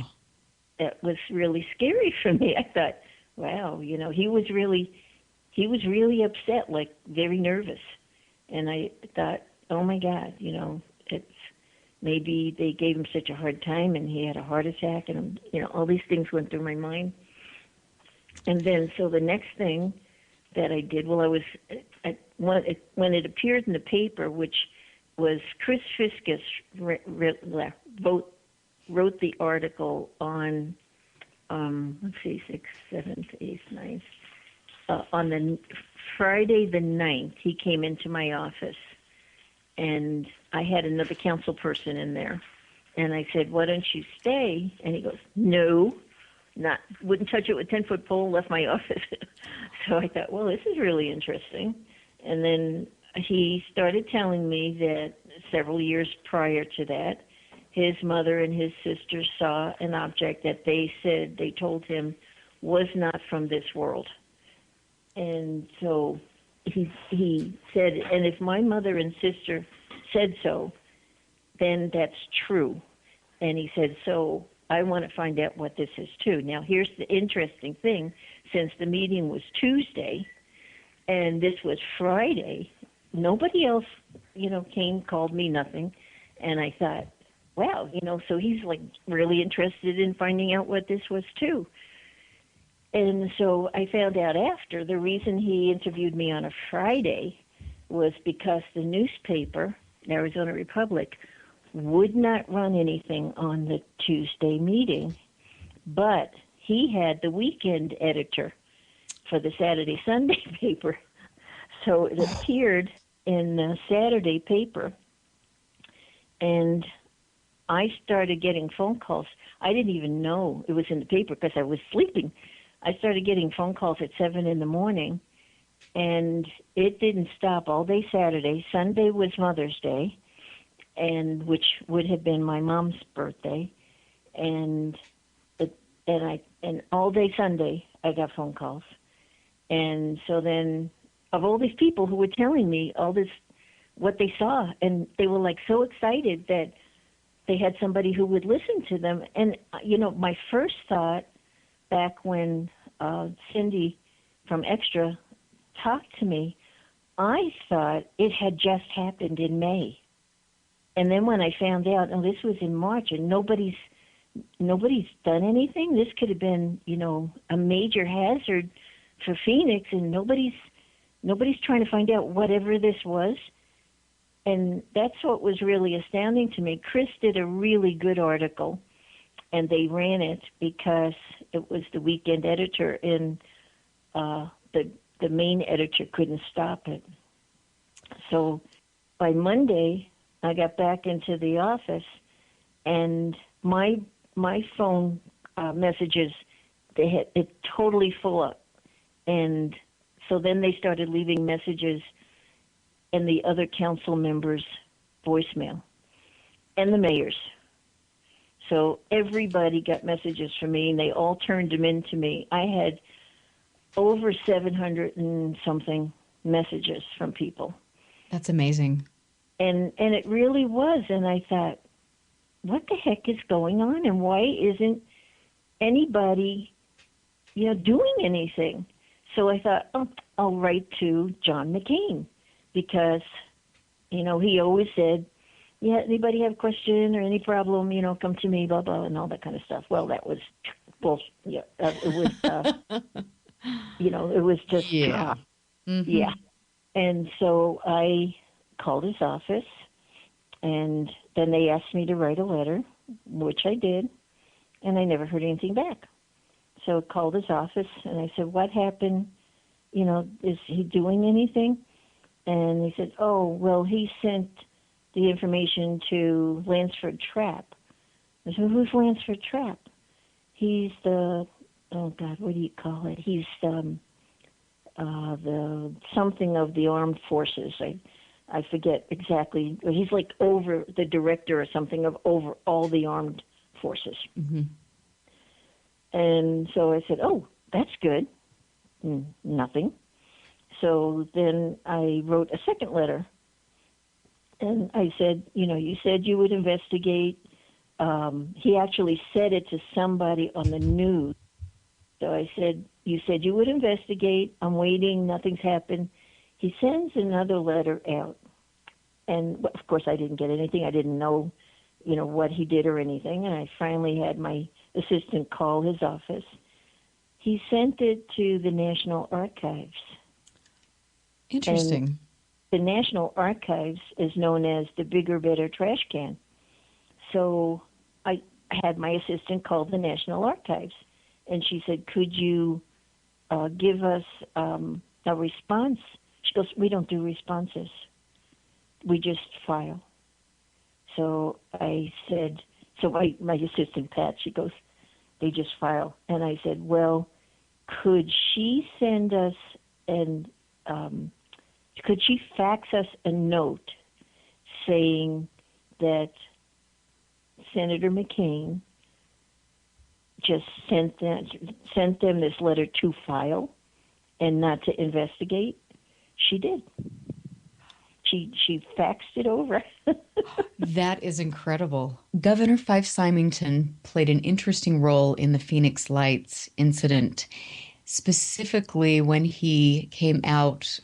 That was really scary for me. I thought, wow, he was really upset, like very nervous. And I thought, oh my God, it's maybe they gave him such a hard time and he had a heart attack, and all these things went through my mind. And then, so the next thing that I did, when it appeared in the paper, which was Chris Fiskus wrote the article on, let's see, 6th, 7th, 8th, 9th. On the Friday the 9th, he came into my office, and I had another council person in there. And I said, why don't you stay? And he goes, no, wouldn't touch it with a 10-foot pole, left my office. So I thought, well, this is really interesting. And then he started telling me that several years prior to that, his mother and his sister saw an object that they told him was not from this world. And so he said, and if my mother and sister said so, then that's true. And he said, so I want to find out what this is too. Now, here's the interesting thing. Since the meeting was Tuesday and this was Friday, nobody else, called me, nothing. And I thought, wow, so he's like really interested in finding out what this was too. And so I found out after the reason he interviewed me on a Friday was because the newspaper, Arizona Republic, would not run anything on the Tuesday meeting, but he had the weekend editor for the Saturday Sunday paper. So it appeared in the Saturday paper, and I started getting phone calls. I didn't even know it was in the paper because I was sleeping. I started getting phone calls at 7 in the morning, and it didn't stop all day Saturday. Sunday was Mother's Day, and which would have been my mom's birthday, and all day Sunday I got phone calls. And so then of all these people who were telling me all this, what they saw, and they were like so excited that they had somebody who would listen to them. And, my first thought back when Cindy from Extra talked to me, I thought it had just happened in May. And then when I found out, this was in March, and nobody's done anything, this could have been, a major hazard for Phoenix, and nobody's trying to find out whatever this was. And that's what was really astounding to me. Chris did a really good article, and they ran it because it was the weekend editor, and the main editor couldn't stop it. So by Monday, I got back into the office, and my phone messages, they had it totally full up. And so then they started leaving messages in the other council members' voicemail and the mayor's. So everybody got messages from me, and they all turned them in to me. I had over 700 and something messages from people. That's amazing. And it really was. And I thought, what the heck is going on? And why isn't anybody, doing anything? So I thought, I'll write to John McCain, because he always said, yeah, anybody have a question or any problem, come to me, blah, blah, and all that kind of stuff. Well, that was, it was, it was just, Yeah. Mm-hmm. yeah. And so I called his office, and then they asked me to write a letter, which I did, and I never heard anything back. So I called his office, and I said, what happened? Is he doing anything? And he said, oh, well, he sent the information to Lansford Trapp. I said, who's Lansford Trapp? He's the, oh, God, what do you call it? He's the something of the armed forces. I forget exactly. He's like over the director or something of over all the armed forces. Mm-hmm. And so I said, oh, that's good. Nothing. So then I wrote a second letter. And I said, you said you would investigate. He actually said it to somebody on the news. So I said, you said you would investigate. I'm waiting. Nothing's happened. He sends another letter out. And, of course, I didn't get anything. I didn't know, what he did or anything. And I finally had my assistant call his office. He sent it to the National Archives. Interesting. And the National Archives is known as the bigger, better trash can. So I had my assistant call the National Archives. And she said, could you give us a response? She goes, we don't do responses. We just file. So I said, my assistant, Pat, she goes, they just file. And I said, well, could she send us could she fax us a note saying that Senator McCain just sent them this letter to file and not to investigate? She did. She faxed it over. That is incredible. Governor Fife Symington played an interesting role in the Phoenix Lights incident, specifically when he came out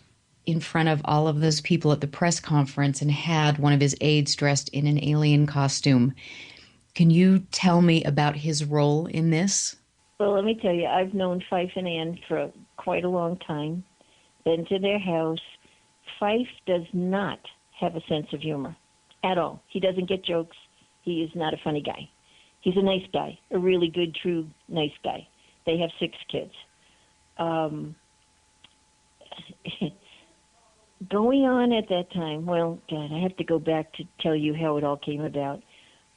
in front of all of those people at the press conference and had one of his aides dressed in an alien costume. Can you tell me about his role in this? Well, let me tell you, I've known Fife and Ann for quite a long time, been to their house. Fife does not have a sense of humor at all. He doesn't get jokes. He is not a funny guy. He's a nice guy, a really good, true, nice guy. They have 6 kids. Going on at that time, well, God, I have to go back to tell you how it all came about.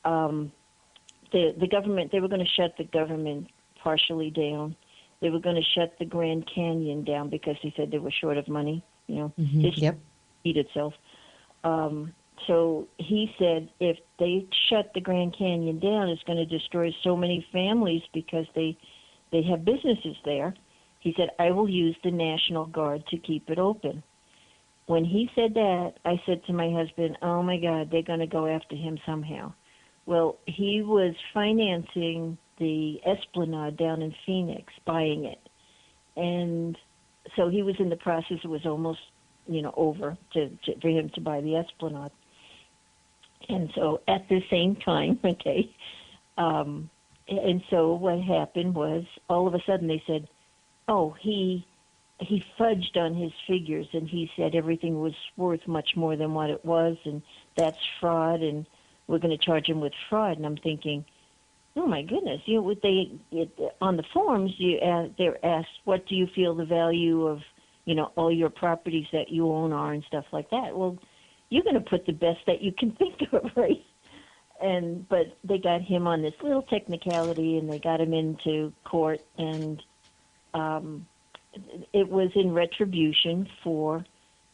The government, they were going to shut the government partially down. They were going to shut the Grand Canyon down because they said they were short of money. Yep. Eat itself. So he said if they shut the Grand Canyon down, it's going to destroy so many families because they have businesses there. He said, I will use the National Guard to keep it open. When he said that, I said to my husband, oh, my God, they're going to go after him somehow. Well, he was financing the Esplanade down in Phoenix, buying it. And so he was in the process. It was almost, over for him to buy the Esplanade. And so at the same time, and so what happened was all of a sudden they said, oh, he fudged on his figures, and he said everything was worth much more than what it was, and that's fraud, and we're going to charge him with fraud. And I'm thinking, oh my goodness, on the forms they're asked, what do you feel the value of all your properties that you own are and stuff like that. Well, you're going to put the best that you can think of, right? But they got him on this little technicality, and they got him into court, and it was in retribution for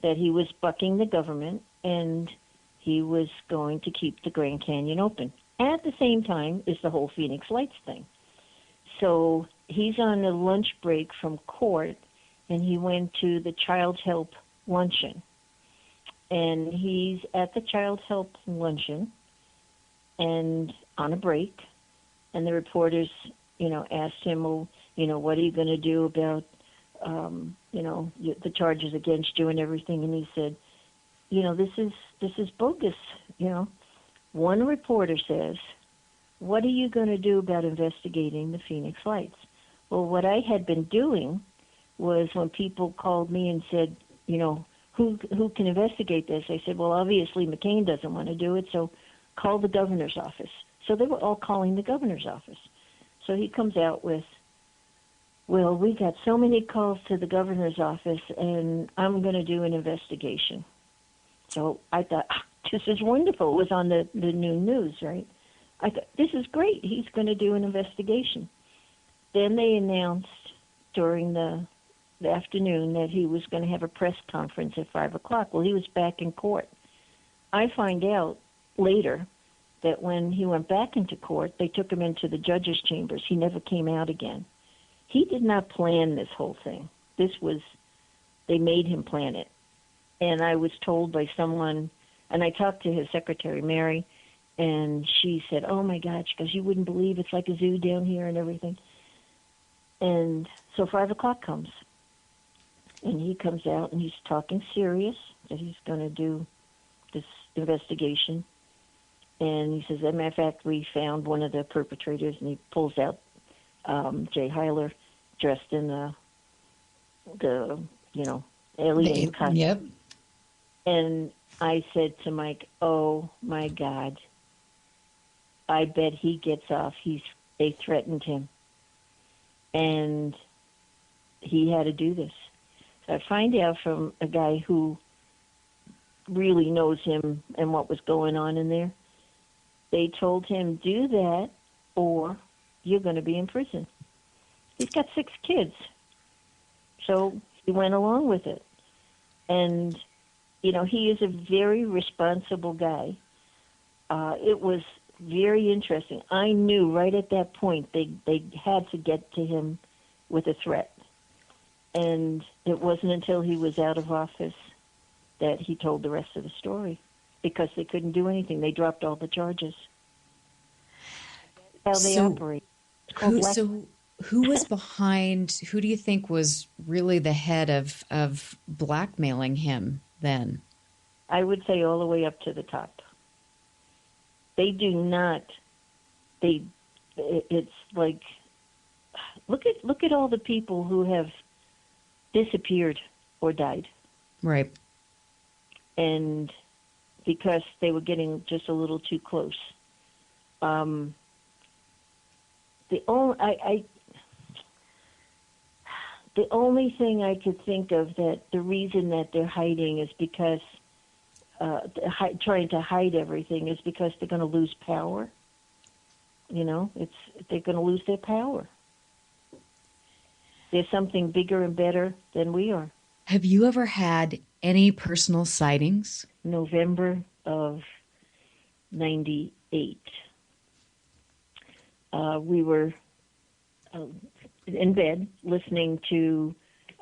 that he was bucking the government, and he was going to keep the Grand Canyon open. At the same time is the whole Phoenix Lights thing. So he's on a lunch break from court, and he went to the Child's Help luncheon. And he's at the Child's Help luncheon and on a break, and the reporters, asked him, well, what are you going to do about, the charges against you and everything? And he said, this is bogus. One reporter says, "What are you going to do about investigating the Phoenix Lights?" Well, what I had been doing was when people called me and said, who can investigate this? I said, well, obviously McCain doesn't want to do it, so call the governor's office. So they were all calling the governor's office. So he comes out with, well, we got so many calls to the governor's office, and I'm going to do an investigation. So I thought, this is wonderful. It was on the noon news, right? I thought, this is great. He's going to do an investigation. Then they announced during the afternoon that he was going to have a press conference at 5 o'clock. Well, he was back in court. I find out later that when he went back into court, they took him into the judge's chambers. He never came out again. He did not plan this whole thing. They made him plan it. And I was told by someone, and I talked to his secretary, Mary, and she said, oh my God, she goes, you wouldn't believe it's like a zoo down here and everything. And so 5 o'clock comes. And he comes out and he's talking serious that he's going to do this investigation. And he says, as a matter of fact, we found one of the perpetrators, and he pulls out Jay Heiler dressed in the alien costume. Yep. And I said to Mike, oh my God, I bet he gets off. They threatened him. And he had to do this. So I find out from a guy who really knows him and what was going on in there. They told him, do that or you're going to be in prison. He's got 6 kids. So he went along with it. And, he is a very responsible guy. It was very interesting. I knew right at that point they had to get to him with a threat. And it wasn't until he was out of office that he told the rest of the story, because they couldn't do anything. They dropped all the charges. That's how they operate. Who was behind, who do you think was really the head of blackmailing him then? I would say all the way up to the top. They do not, it's like, look at all the people who have disappeared or died. Right. And because they were getting just a little too close. The only thing I could think of that the reason that they're hiding is because trying to hide everything is because they're going to lose power. They're going to lose their power. There's something bigger and better than we are. Have you ever had any personal sightings? November of 98. We were in bed listening to,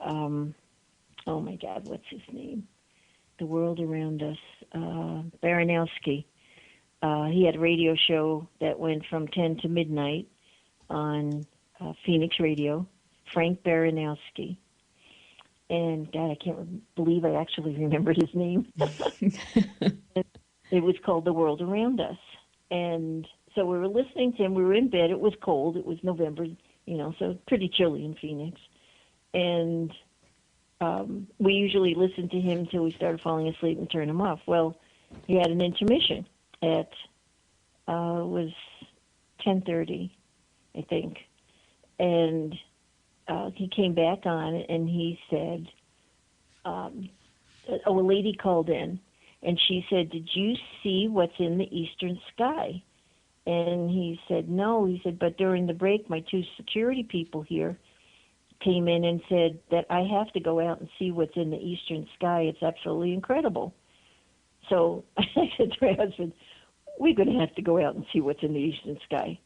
oh my God, what's his name? The World Around Us, Baranowski. He had a radio show that went from 10 to midnight on Phoenix Radio, Frank Baranowski. And God, I can't believe I actually remembered his name. It was called The World Around Us. And so we were listening to him. We were in bed. It was cold. It was November, so pretty chilly in Phoenix. And we usually listened to him until we started falling asleep and turn him off. Well, he had an intermission at, was 10:30, I think. And he came back on and he said, a lady called in and she said, did you see what's in the eastern sky? And he said, no. He said, but during the break, my 2 security people here came in and said that I have to go out and see what's in the eastern sky. It's absolutely incredible. So I said to my husband, we're going to have to go out and see what's in the eastern sky.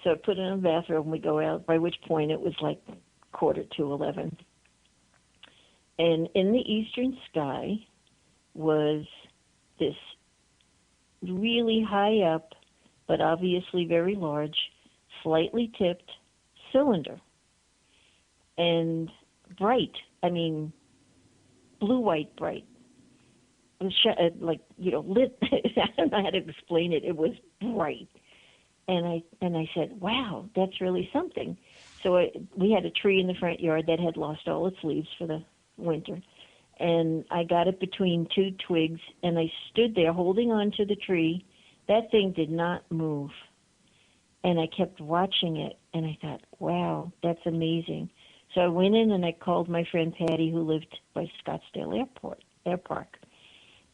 So I put it in the bathroom, we go out, by which point it was like 10:45. And in the eastern sky was this really high up, but obviously very large, slightly tipped cylinder. And bright, blue-white bright. lit. I don't know how to explain it. It was bright. And I said, wow, that's really something. So we had a tree in the front yard that had lost all its leaves for the winter. And I got it between two twigs, and I stood there holding on to the tree. That thing did not move. And I kept watching it, and I thought, wow, that's amazing. So I went in and I called my friend Patty, who lived by Scottsdale Air Park.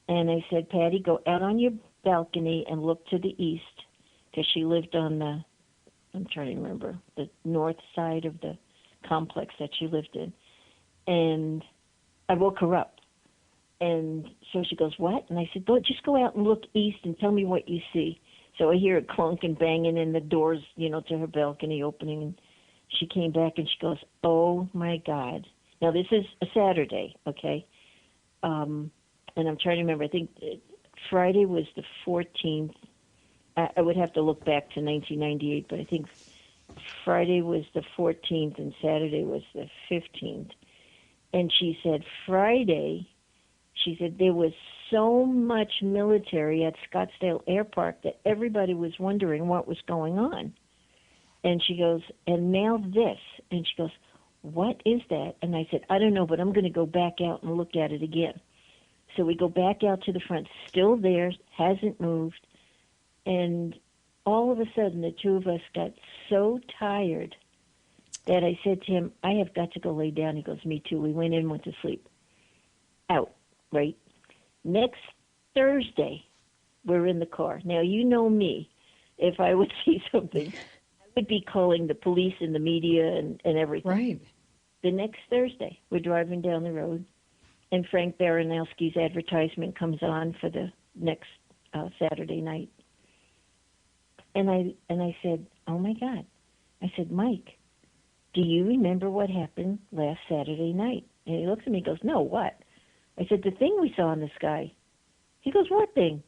And I said, Patty, go out on your balcony and look to the east, because she lived on the, I'm trying to remember, the north side of the complex that she lived in. And I woke her up. And so she goes, what? And I said, just go out and look east and tell me what you see. So I hear a clunk and banging in the doors, to her balcony opening. And she came back and she goes, oh, my God. Now, this is a Saturday, okay? And I'm trying to remember. I think Friday was the 14th. I would have to look back to 1998, but I think Friday was the 14th and Saturday was the 15th. And she said Friday, she said there was so much military at Scottsdale Air Park that everybody was wondering what was going on. And she goes, and now this. And she goes, what is that? And I said, I don't know, but I'm going to go back out and look at it again. So we go back out to the front, still there, hasn't moved. And all of a sudden, the two of us got so tired that I said to him, I have got to go lay down. He goes, me too. We went in, went to sleep. Out, right? Next Thursday, we're in the car. Now, you know me. If I would see something, I would be calling the police and the media and everything. Right. The next Thursday, we're driving down the road, and Frank Baranowski's advertisement comes on for the next Saturday night. And I said, oh, my God. I said, Mike, do you remember what happened last Saturday night? And he looks at me and goes, no, what? I said, the thing we saw in the sky. He goes, what thing?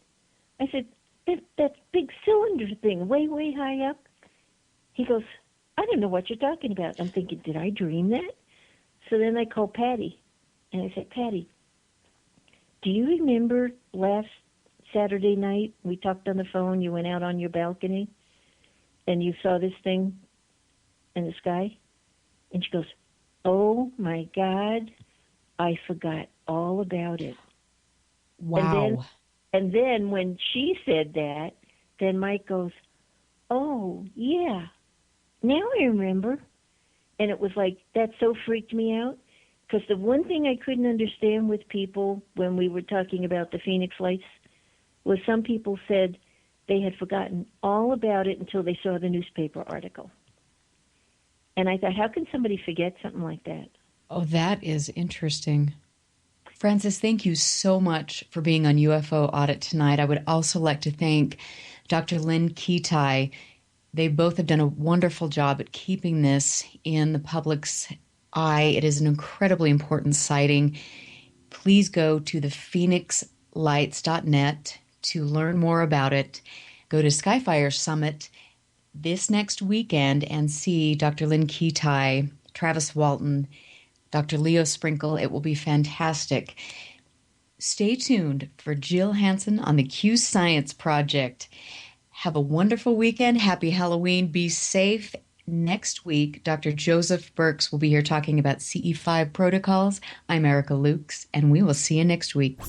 I said, that big cylinder thing way, way high up. He goes, I don't know what you're talking about. I'm thinking, did I dream that? So then I called Patty, and I said, Patty, do you remember last Saturday night we talked on the phone, you went out on your balcony, and you saw this thing in the sky? And she goes, oh, my God, I forgot all about it. Wow. And then when she said that, then Mike goes, oh, yeah, now I remember. And it was like, that so freaked me out. Because the one thing I couldn't understand with people when we were talking about the Phoenix Lights was some people said they had forgotten all about it until they saw the newspaper article. And I thought, how can somebody forget something like that? Oh, that is interesting. Frances, thank you so much for being on UFO Audit tonight. I would also like to thank Dr. Lynne Kitei. They both have done a wonderful job at keeping this in the public's eye. It is an incredibly important sighting. Please go to thephoenixlights.net to learn more about it. Go to Skyfire Summit this next weekend and see Dr. Lynne Kitei, Travis Walton, Dr. Leo Sprinkle. It will be fantastic. Stay tuned for Jill Hansen on the Q Science Project. Have a wonderful weekend. Happy Halloween. Be safe. Next week, Dr. Joseph Birx will be here talking about CE5 protocols. I'm Erica Lukes, and we will see you next week.